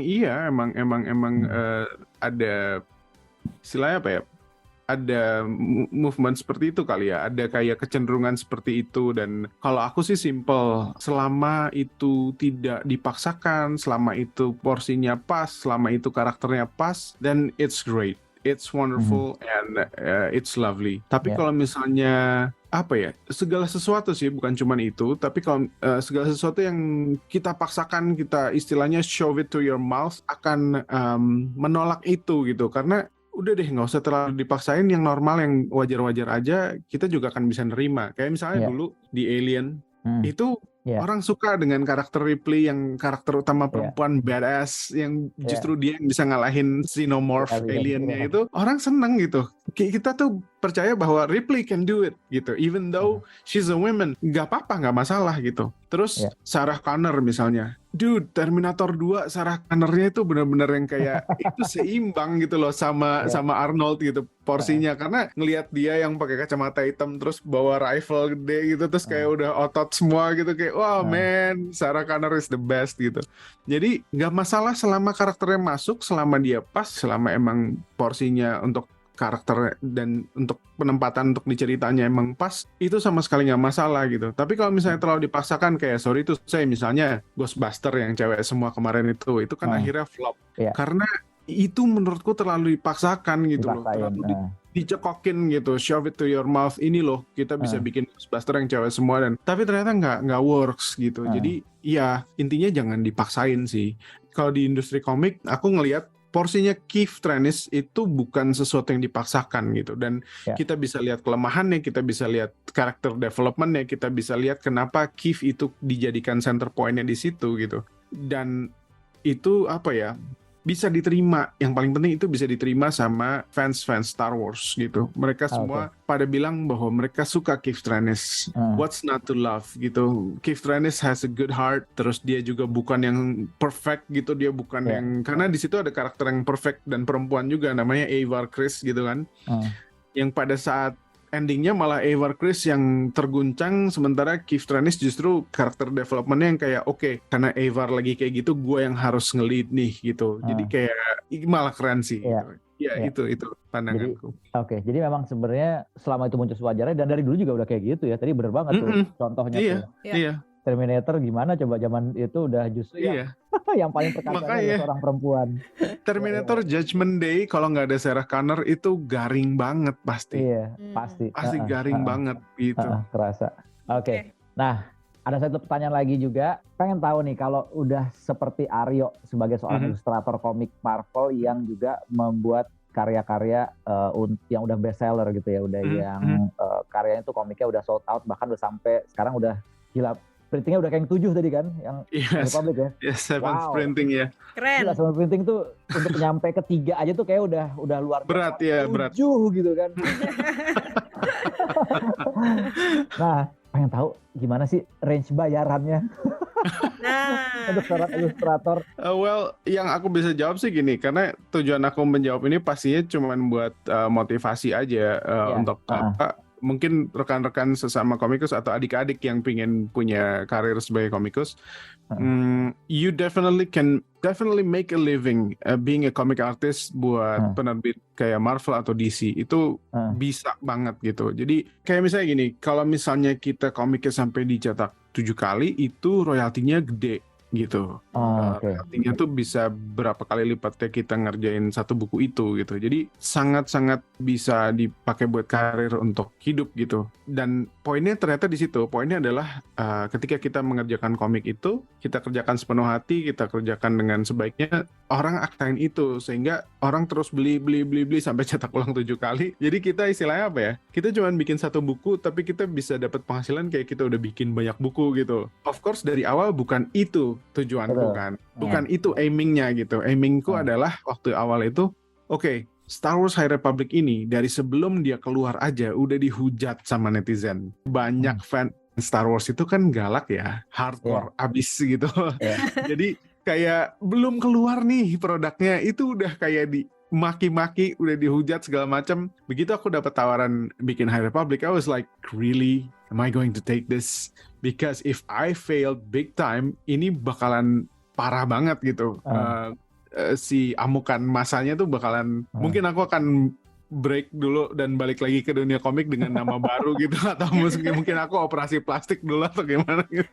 ada istilahnya apa ya? Ada movement seperti itu kali ya, ada kayak kecenderungan seperti itu. Dan kalau aku sih simple, selama itu tidak dipaksakan, selama itu porsinya pas, selama itu karakternya pas, then it's great, it's wonderful and it's lovely. Tapi kalau misalnya apa ya, segala sesuatu sih, bukan cuma itu, tapi kalau segala sesuatu yang kita paksakan, kita istilahnya shove it to your mouth, akan menolak itu gitu. Karena udah deh, nggak usah terlalu dipaksain, yang normal, yang wajar-wajar aja, kita juga akan bisa nerima. Kayak misalnya dulu di Alien, itu orang suka dengan karakter Ripley yang karakter utama perempuan badass, yang justru dia yang bisa ngalahin xenomorph aliennya itu, orang seneng gitu. Kita tuh percaya bahwa Ripley can do it gitu, even though she's a woman, nggak apa-apa, nggak masalah gitu. Terus Sarah Connor misalnya, dude, Terminator 2 Sarah Connor-nya itu benar-benar yang kayak itu seimbang gitu loh sama Arnold gitu porsinya, karena ngelihat dia yang pakai kacamata hitam terus bawa rifle gede gitu, terus kayak udah otot semua gitu, kayak wah man, Sarah Connor is the best gitu. Jadi nggak masalah selama karakternya masuk, selama dia pas, selama emang porsinya untuk karakter dan untuk penempatan untuk diceritanya emang pas, itu sama sekali nggak masalah gitu. Tapi kalau misalnya terlalu dipaksakan kayak sorry tuh saya misalnya Ghostbuster yang cewek semua kemarin itu kan akhirnya flop. Karena itu menurutku terlalu dipaksakan gitu loh, terlalu dicekokin gitu, shove it to your mouth, ini loh kita bisa bikin Ghostbuster yang cewek semua tapi ternyata nggak works gitu. Jadi ya intinya jangan dipaksain sih. Kalau di industri komik aku ngelihat porsinya Keith Trennis itu bukan sesuatu yang dipaksakan gitu, dan kita bisa lihat kelemahannya, kita bisa lihat karakter developmentnya, kita bisa lihat kenapa Keith itu dijadikan center pointnya di situ gitu, dan itu apa ya, bisa diterima. Yang paling penting itu bisa diterima sama fans Star Wars gitu. Mereka semua pada bilang bahwa mereka suka Keith Trennis. What's not to love gitu. Keith Trennis has a good heart. Terus dia juga bukan yang perfect gitu. Dia bukan yang, karena di situ ada karakter yang perfect dan perempuan juga namanya Avar Kriss gitu kan. Yang pada saat endingnya malah Avar Kriss yang terguncang, sementara Keith Trennis justru karakter developmentnya yang kayak oke, karena Avar lagi kayak gitu gue yang harus nge-lead nih gitu. Jadi kayak malah keren sih gitu. Itu pandanganku. Jadi memang sebenarnya selama itu muncul sewajarnya, dan dari dulu juga udah kayak gitu ya. Tadi bener banget tuh contohnya tuh. Terminator gimana coba zaman itu udah justru yang paling perkasanya adalah seorang perempuan. Terminator Judgment Day kalau nggak ada Sarah Connor itu garing banget pasti. Pasti garing banget gitu. Kerasa. Nah, ada satu pertanyaan lagi juga. Pengen tahu nih, kalau udah seperti Aryo sebagai seorang ilustrator komik Marvel yang juga membuat karya-karya yang udah bestseller gitu ya, udah yang karyanya tuh komiknya udah sold out, bahkan udah sampai sekarang udah gila. Printingnya udah kayak yang 7 tadi kan, yang Republic ya. Seventh printing ya. Keren. Gila, seventh printing tuh untuk nyampe ke 3 aja tuh kayak udah luar biasa. Berat ya, 7 gitu kan. Nah, pengen tahu gimana sih range bayarannya untuk seorang ilustrator? Yang aku bisa jawab sih gini, karena tujuan aku menjawab ini pastinya cuma buat motivasi aja untuk mungkin rekan-rekan sesama komikus atau adik-adik yang pingin punya karir sebagai komikus, you definitely make a living being a comic artist buat penerbit kayak Marvel atau DC. Itu bisa banget gitu. Jadi kayak misalnya gini, kalau misalnya kita komiknya sampai dicetak 7 kali, itu royaltinya gede gitu. Artinya tuh bisa berapa kali lipatnya kita ngerjain satu buku itu gitu. Jadi sangat-sangat bisa dipakai buat karir untuk hidup gitu. Dan poinnya ternyata di situ. Poinnya adalah ketika kita mengerjakan komik itu, kita kerjakan sepenuh hati, kita kerjakan dengan sebaiknya, orang aktain itu sehingga orang terus beli sampai cetak ulang 7 kali. Jadi kita istilahnya apa ya? Kita cuma bikin satu buku tapi kita bisa dapat penghasilan kayak kita udah bikin banyak buku gitu. Of course dari awal bukan itu tujuanku kan. Bukan itu aimingnya gitu. Aimingku adalah waktu awal itu Star Wars High Republic ini dari sebelum dia keluar aja udah dihujat sama netizen. Banyak fan Star Wars itu kan galak ya, hardcore abis gitu. Jadi kayak belum keluar nih produknya itu udah kayak maki-maki, udah dihujat segala macam. Begitu aku dapat tawaran bikin High Republic, I was like, really? Am I going to take this? Because if I failed big time, ini bakalan parah banget gitu. Si amukan masanya tuh bakalan, mungkin aku akan break dulu dan balik lagi ke dunia komik dengan nama baru gitu, atau mungkin aku operasi plastik dulu atau gimana gitu.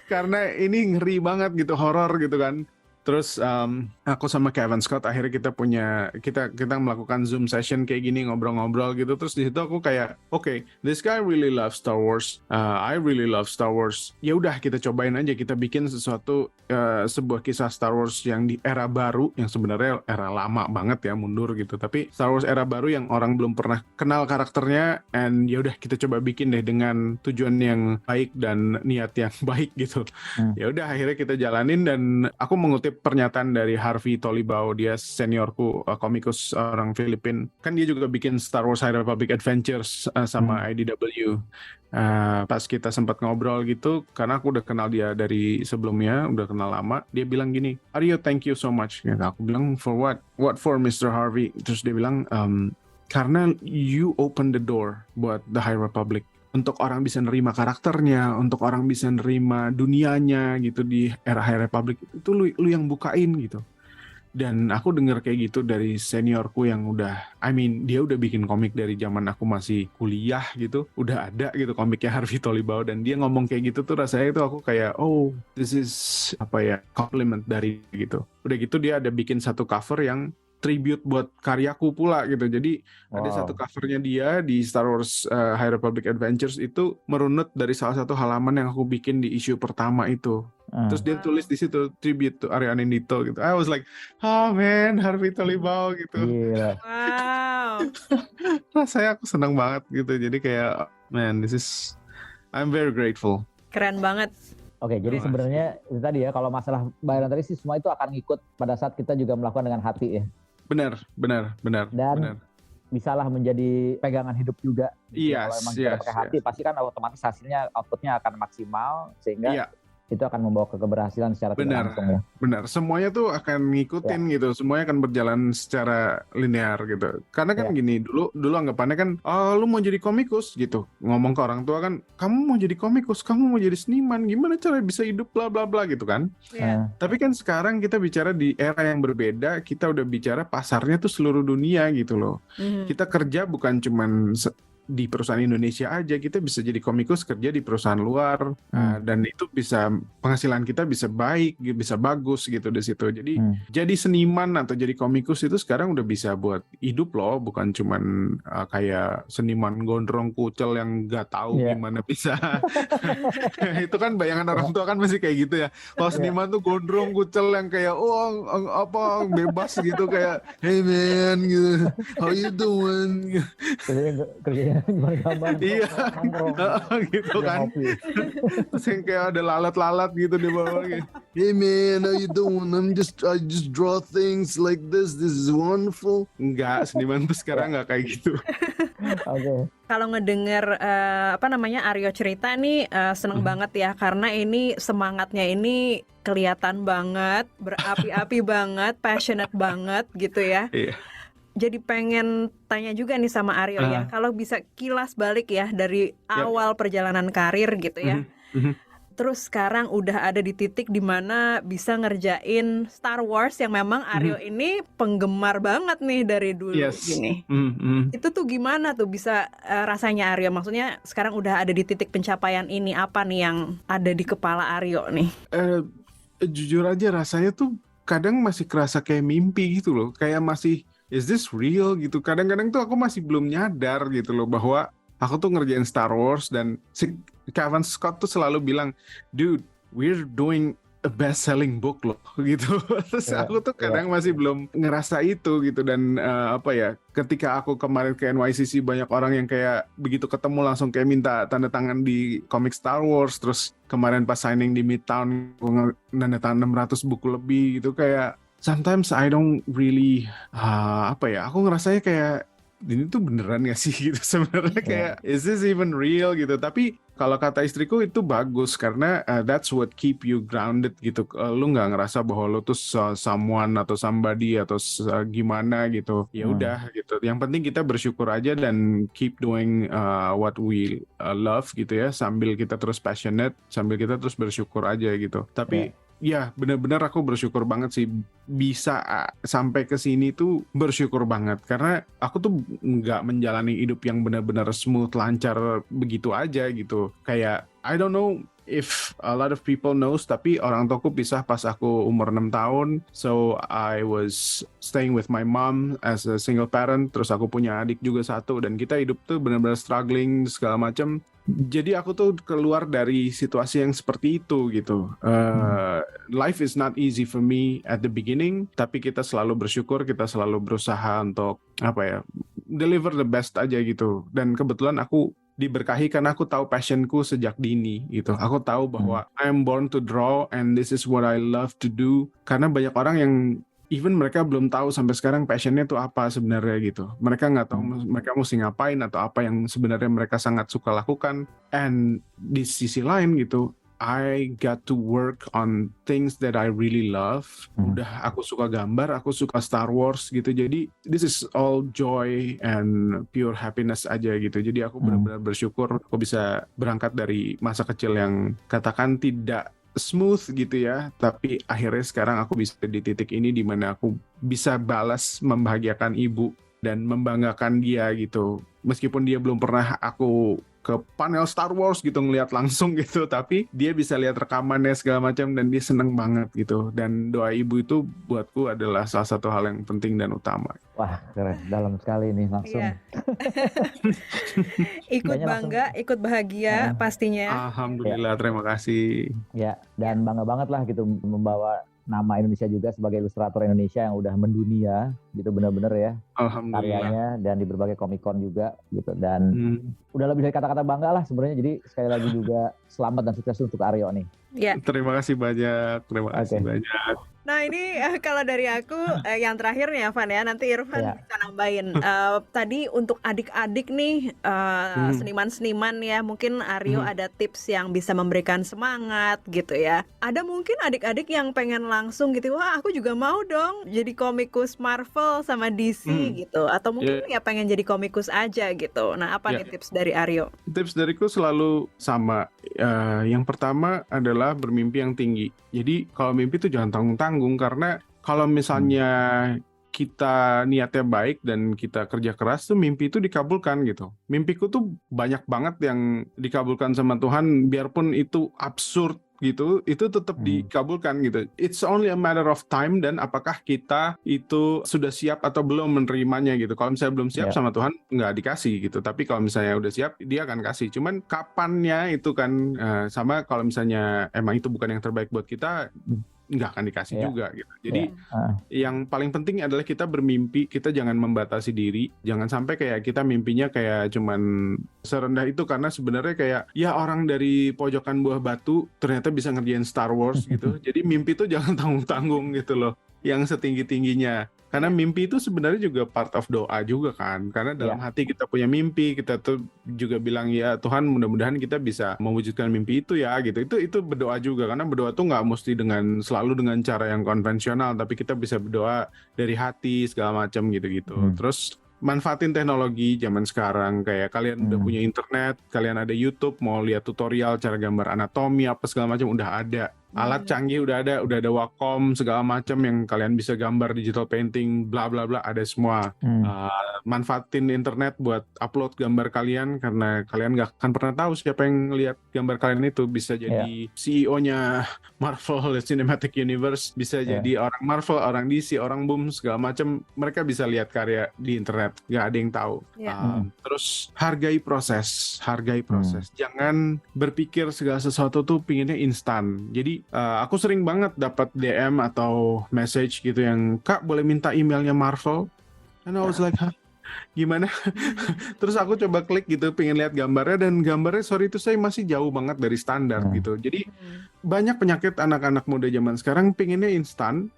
Karena ini ngeri banget gitu, horor gitu kan. Terus aku sama Kevin Scott akhirnya kita melakukan Zoom session kayak gini, ngobrol-ngobrol gitu. Terus di situ aku kayak, this guy really loves Star Wars. I really love Star Wars. Ya udah kita cobain aja, kita bikin sesuatu sebuah kisah Star Wars yang di era baru, yang sebenarnya era lama banget ya, mundur gitu. Tapi Star Wars era baru yang orang belum pernah kenal karakternya, and ya udah kita coba bikin deh dengan tujuan yang baik dan niat yang baik gitu. Ya udah akhirnya kita jalanin, dan aku mengutip pernyataan dari Harvey Tolibao, dia seniorku, komikus orang Filipina. Kan dia juga bikin Star Wars High Republic Adventures sama IDW. Pas kita sempat ngobrol gitu, karena aku udah kenal dia dari sebelumnya, udah kenal lama. Dia bilang gini, Aryo, thank you so much. Gitu. Aku bilang, for what? What for, Mr. Harvey? Terus dia bilang, karena you open the door buat The High Republic. Untuk orang bisa nerima karakternya, untuk orang bisa nerima dunianya gitu di era High Republic, itu lu yang bukain gitu. Dan aku denger kayak gitu dari seniorku yang udah, dia udah bikin komik dari zaman aku masih kuliah gitu, udah ada gitu komiknya Harvey Tolibao, dan dia ngomong kayak gitu tuh rasanya itu aku kayak, oh this is compliment dari gitu. Udah gitu dia ada bikin satu cover yang tribute buat karyaku pula gitu. Jadi ada satu covernya dia di Star Wars High Republic Adventures itu merunut dari salah satu halaman yang aku bikin di issue pertama itu. Terus dia tulis di situ tribute to Arya Anindito gitu. I was like, oh man, Harvey Tolibao gitu. Gila. Wow. Rasanya aku senang banget gitu. Jadi kayak, man, I'm very grateful. Keren banget. Oke, jadi sebenarnya itu tadi ya, kalau masalah bayaran tadi sih semua itu akan ngikut pada saat kita juga melakukan dengan hati ya. Benar. Dan bisalah menjadi pegangan hidup juga. Kalau emang kita pakai hati, pasti kan otomatis hasilnya, outputnya akan maksimal, sehingga itu akan membawa ke keberhasilan secara tidak langsung ya. Benar, semuanya tuh akan ngikutin gitu, semuanya akan berjalan secara linear gitu. Karena kan gini, dulu anggapannya kan, oh lu mau jadi komikus gitu, ngomong ke orang tua kan, kamu mau jadi komikus, kamu mau jadi seniman, gimana cara bisa hidup bla bla bla gitu kan. Tapi kan sekarang kita bicara di era yang berbeda, kita udah bicara pasarnya tuh seluruh dunia gitu loh. Kita kerja bukan cuman di perusahaan Indonesia aja, kita bisa jadi komikus kerja di perusahaan luar, dan itu bisa penghasilan kita bisa baik, bisa bagus gitu di situ. Jadi jadi seniman atau jadi komikus itu sekarang udah bisa buat hidup loh, bukan cuman kayak seniman gondrong kucel yang nggak tahu gimana bisa. Itu kan bayangan orang tua kan masih kayak gitu ya. Kalau seniman tuh gondrong kucel yang kayak bebas gitu, kayak hey man gitu, how you doing? Kerjanya gimana gambar? Iya, gitu kan. Terus yang kayak ada lalat-lalat gitu di bawah. Hey man, how you doing? I just draw things like this. This is wonderful. Enggak, seniman tuh sekarang nggak kayak gitu. Oke. Kalau ngedenger Aryo cerita nih seneng banget ya, karena ini semangatnya ini kelihatan banget, berapi-api banget, passionate banget gitu ya. Iya. Jadi pengen tanya juga nih sama Aryo ya, kalau bisa kilas balik ya dari awal perjalanan karir gitu ya. Terus sekarang udah ada di titik dimana bisa ngerjain Star Wars yang memang Aryo ini penggemar banget nih dari dulu gini. Itu tuh gimana tuh bisa rasanya Aryo? Maksudnya sekarang udah ada di titik pencapaian ini, apa nih yang ada di kepala Aryo nih? Jujur aja rasanya tuh kadang masih kerasa kayak mimpi gitu loh, kayak masih is this real gitu. Kadang-kadang tuh aku masih belum nyadar gitu loh bahwa aku tuh ngerjain Star Wars, dan si Kevin Scott tuh selalu bilang, dude, we're doing a best-selling book loh gitu. Terus aku tuh kadang masih belum ngerasa itu gitu. Dan ketika aku kemarin ke NYCC, banyak orang yang kayak begitu ketemu langsung kayak minta tanda tangan di komik Star Wars. Terus kemarin pas signing di Midtown, aku tanda tangan 600 buku lebih gitu. Kayak sometimes I don't really aku ngerasanya kayak ini tuh beneran gak sih gitu sebenarnya, kayak is this even real gitu. Tapi kalau kata istriku itu bagus karena that's what keep you grounded gitu. Lu nggak ngerasa bahwa lu tuh someone atau somebody atau gimana gitu. Ya udah gitu. Yang penting kita bersyukur aja dan keep doing what we love gitu ya, sambil kita terus passionate, sambil kita terus bersyukur aja gitu. Tapi ya benar-benar aku bersyukur banget sih bisa sampai ke sini tuh, bersyukur banget karena aku tuh nggak menjalani hidup yang benar-benar smooth lancar begitu aja gitu. Kayak I don't know if a lot of people knows, tapi orang tuaku pisah pas aku umur 6 tahun. So I was staying with my mom as a single parent. Terus aku punya adik juga satu, dan kita hidup tuh benar-benar struggling segala macam. Jadi aku tuh keluar dari situasi yang seperti itu gitu. Life is not easy for me at the beginning, tapi kita selalu bersyukur, kita selalu berusaha untuk deliver the best aja gitu. Dan kebetulan aku diberkahi karena aku tahu passionku sejak dini gitu. Aku tahu bahwa I'm born to draw and this is what I love to do. Karena banyak orang yang even mereka belum tahu sampai sekarang passionnya itu apa sebenarnya gitu. Mereka nggak tahu mereka mesti ngapain atau apa yang sebenarnya mereka sangat suka lakukan. And di sisi lain gitu, I got to work on things that I really love. Udah aku suka gambar, aku suka Star Wars gitu. Jadi this is all joy and pure happiness aja gitu. Jadi aku benar-benar bersyukur aku bisa berangkat dari masa kecil yang katakan tidak smooth gitu ya, tapi akhirnya sekarang aku bisa di titik ini di mana aku bisa balas membahagiakan ibu dan membanggakan dia gitu. Meskipun dia belum pernah aku ke panel Star Wars gitu ngelihat langsung gitu, tapi dia bisa lihat rekamannya segala macam dan dia seneng banget gitu. Dan doa ibu itu buatku adalah salah satu hal yang penting dan utama. Wah, keren, dalam sekali nih langsung. Iya. Ikut Kayaknya bangga, ikut bahagia pastinya. Alhamdulillah, terima kasih. Ya, dan bangga banget lah gitu membawa nama Indonesia juga sebagai ilustrator Indonesia yang udah mendunia gitu, benar-benar ya Alhamdulillah. karyanya, dan di berbagai Comic-Con juga gitu, dan udah lebih dari kata-kata bangga lah sebenarnya. Jadi sekali lagi juga selamat dan sukses untuk Aryo nih. Ya. Terima kasih banyak, terima kasih banyak. Nah ini kalau dari aku yang terakhir nih Evan ya, nanti Irfan bisa nambahin. Tadi untuk adik-adik nih, seniman-seniman ya, mungkin Aryo ada tips yang bisa memberikan semangat gitu ya. Ada mungkin adik-adik yang pengen langsung gitu, wah aku juga mau dong jadi komikus Marvel sama DC gitu. Atau mungkin ya pengen jadi komikus aja gitu. Nah apa nih tips dari Aryo? Tips dariku selalu sama. Yang pertama adalah bermimpi yang tinggi. Jadi kalau mimpi itu jangan tanggung-tanggung, karena kalau misalnya kita niatnya baik dan kita kerja keras tuh mimpi itu dikabulkan gitu. Mimpiku tuh banyak banget yang dikabulkan sama Tuhan, biarpun itu absurd gitu, itu tetap dikabulkan gitu. It's only a matter of time dan apakah kita itu sudah siap atau belum menerimanya gitu. Kalau misalnya belum siap sama Tuhan nggak dikasih gitu. Tapi kalau misalnya udah siap, dia akan kasih. Cuman kapannya itu kan sama, kalau misalnya emang itu bukan yang terbaik buat kita, nggak akan dikasih juga gitu. Jadi yang paling penting adalah kita bermimpi, kita jangan membatasi diri, jangan sampai kayak kita mimpinya kayak cuman serendah itu, karena sebenarnya kayak ya orang dari pojokan buah batu ternyata bisa ngerjain Star Wars gitu. Jadi mimpi itu jangan tanggung-tanggung gitu loh, yang setinggi-tingginya. Karena mimpi itu sebenarnya juga part of doa juga kan. Karena dalam hati kita punya mimpi, kita tuh juga bilang ya Tuhan, mudah-mudahan kita bisa mewujudkan mimpi itu ya gitu. Itu berdoa juga, karena berdoa tuh nggak mesti selalu dengan cara yang konvensional, tapi kita bisa berdoa dari hati segala macam gitu-gitu. Terus manfaatin teknologi zaman sekarang, kayak kalian udah punya internet, kalian ada YouTube, mau lihat tutorial cara gambar anatomi apa segala macam udah ada. Alat canggih udah ada Wacom segala macam yang kalian bisa gambar digital painting bla bla bla, ada semua. Manfaatin internet buat upload gambar kalian, karena kalian nggak akan pernah tahu siapa yang lihat gambar kalian itu. Bisa jadi CEO-nya Marvel Cinematic Universe, bisa jadi orang Marvel, orang DC, orang Boom segala macam, mereka bisa lihat karya di internet, nggak ada yang tahu. Terus hargai proses. Jangan berpikir segala sesuatu tuh pinginnya instan. Jadi aku sering banget dapat DM atau message gitu yang, Kak boleh minta emailnya Marvel? And I was like, hah? Gimana? Terus aku coba klik gitu, pengen lihat gambarnya, dan gambarnya sorry itu saya masih jauh banget dari standar gitu. Jadi banyak penyakit anak-anak muda zaman sekarang pengennya instan.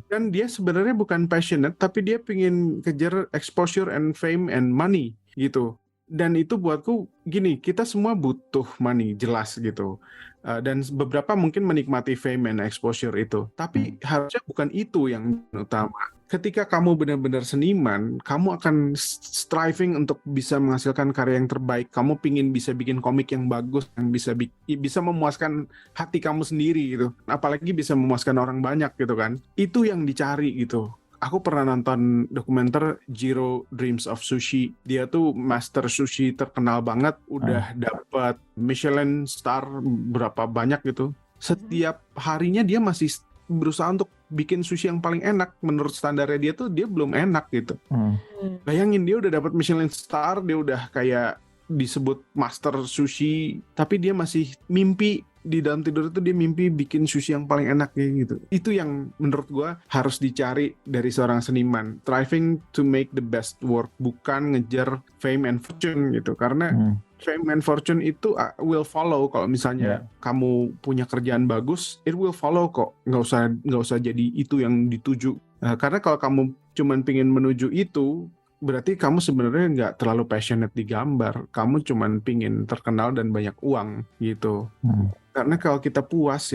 Dan dia sebenarnya bukan passionate, tapi dia pengen kejar exposure and fame and money gitu. Dan itu buatku gini, kita semua butuh money, jelas gitu. Dan beberapa mungkin menikmati fame and exposure itu. Tapi harusnya bukan itu yang utama. Ketika kamu benar-benar seniman, kamu akan striving untuk bisa menghasilkan karya yang terbaik. Kamu pingin bisa bikin komik yang bagus, yang bisa memuaskan hati kamu sendiri gitu. Apalagi bisa memuaskan orang banyak gitu kan. Itu yang dicari gitu. Aku pernah nonton dokumenter Jiro Dreams of Sushi. Dia tuh master sushi terkenal banget, udah dapat Michelin star berapa banyak gitu. Setiap harinya dia masih berusaha untuk bikin sushi yang paling enak. Menurut standarnya dia tuh dia belum enak gitu. Bayangin, dia udah dapat Michelin star, dia udah kayak disebut master sushi, tapi dia masih mimpi. Di dalam tidur itu dia mimpi bikin sushi yang paling enaknya gitu. Itu yang menurut gue harus dicari dari seorang seniman. Striving to make the best work, bukan ngejar fame and fortune gitu. Karena fame and fortune itu will follow. Kalau misalnya kamu punya kerjaan bagus, it will follow kok. Nggak usah jadi itu yang dituju. Karena kalau kamu cuman pingin menuju itu, berarti kamu sebenarnya nggak terlalu passionate di gambar. Kamu cuman pingin terkenal dan banyak uang gitu. Karena kalau kita puas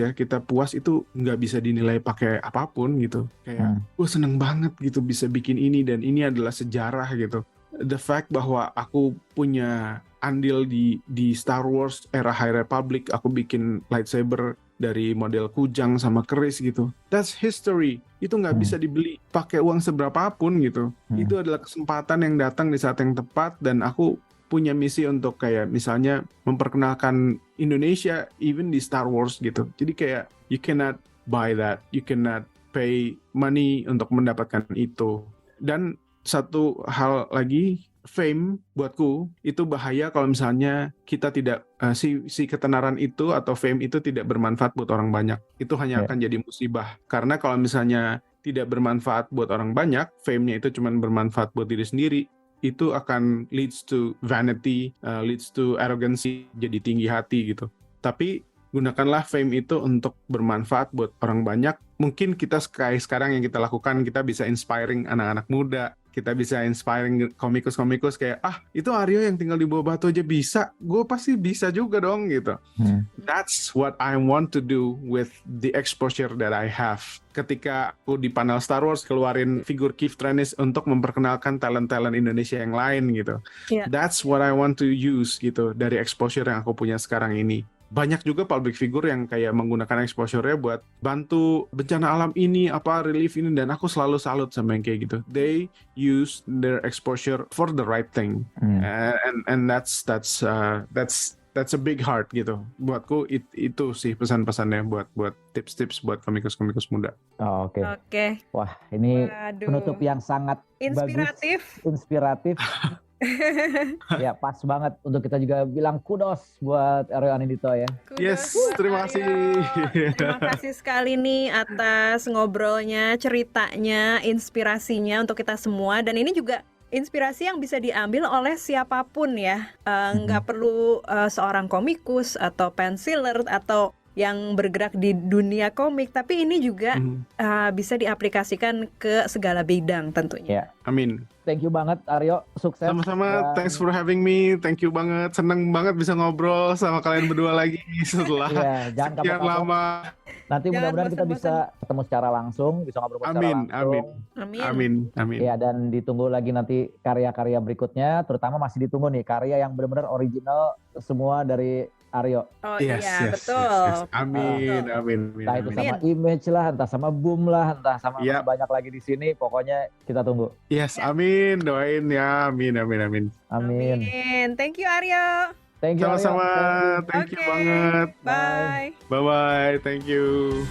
itu nggak bisa dinilai pakai apapun gitu. Kayak, gue seneng banget gitu bisa bikin ini, dan ini adalah sejarah gitu. The fact bahwa aku punya andil di Star Wars era High Republic, aku bikin lightsaber dari model kujang sama keris gitu. That's history. Itu nggak bisa dibeli pakai uang seberapapun gitu. Itu adalah kesempatan yang datang di saat yang tepat, dan aku punya misi untuk kayak misalnya memperkenalkan Indonesia even di Star Wars gitu. Jadi kayak you cannot buy that, you cannot pay money untuk mendapatkan itu. Dan satu hal lagi, fame buatku itu bahaya kalau misalnya kita tidak si ketenaran itu atau fame itu tidak bermanfaat buat orang banyak. Itu hanya akan jadi musibah. Karena kalau misalnya tidak bermanfaat buat orang banyak, fame-nya itu cuma bermanfaat buat diri sendiri, itu akan leads to vanity, leads to arrogancy, jadi tinggi hati gitu. Tapi gunakanlah fame itu untuk bermanfaat buat orang banyak. Mungkin kita sekarang yang kita lakukan, kita bisa inspiring anak-anak muda, kita bisa inspiring komikus-komikus kayak, itu Aryo yang tinggal di bawah batu aja bisa, gue pasti bisa juga dong gitu. That's what I want to do with the exposure that I have. Ketika aku di panel Star Wars keluarin figur Keith Trennis untuk memperkenalkan talent-talent Indonesia yang lain gitu. That's what I want to use gitu dari exposure yang aku punya sekarang ini. Banyak juga public figure yang kayak menggunakan exposure-nya buat bantu bencana alam ini, relief ini, dan aku selalu salut sama yang kayak gitu. They use their exposure for the right thing, and that's a big heart gitu. Buatku itu sih pesan-pesannya buat tips-tips buat komikus-komikus muda. Oke. Wah, ini penutup yang sangat inspiratif. Bagus, inspiratif. Ya, pas banget untuk kita juga bilang kudos buat Aryo Anindito ya. Yes, terima kasih. Terima kasih sekali nih atas ngobrolnya, ceritanya, inspirasinya untuk kita semua. Dan ini juga inspirasi yang bisa diambil oleh siapapun ya. Nggak perlu seorang komikus atau penciler atau yang bergerak di dunia komik, tapi ini juga bisa diaplikasikan ke segala bidang tentunya. Amin. Thank you banget Aryo, sukses. Sama-sama, thanks for having me. Thank you banget, seneng banget bisa ngobrol sama kalian berdua lagi setelah sekian lama. Nanti mudah-mudahan kita bisa ketemu secara langsung, bisa ngobrol secara langsung. Amin. Ya, dan ditunggu lagi nanti karya-karya berikutnya, terutama masih ditunggu nih karya yang benar-benar original semua dari Aryo. Yes, betul. Amin. Entah itu sama Image lah, entah sama Boom lah, entah sama banyak lagi di sini. Pokoknya kita tunggu. Yes, amin. Doain ya. Amin. Thank you Aryo. Thank you. Sama-sama. Thank you banget. Bye. Bye-bye. Thank you.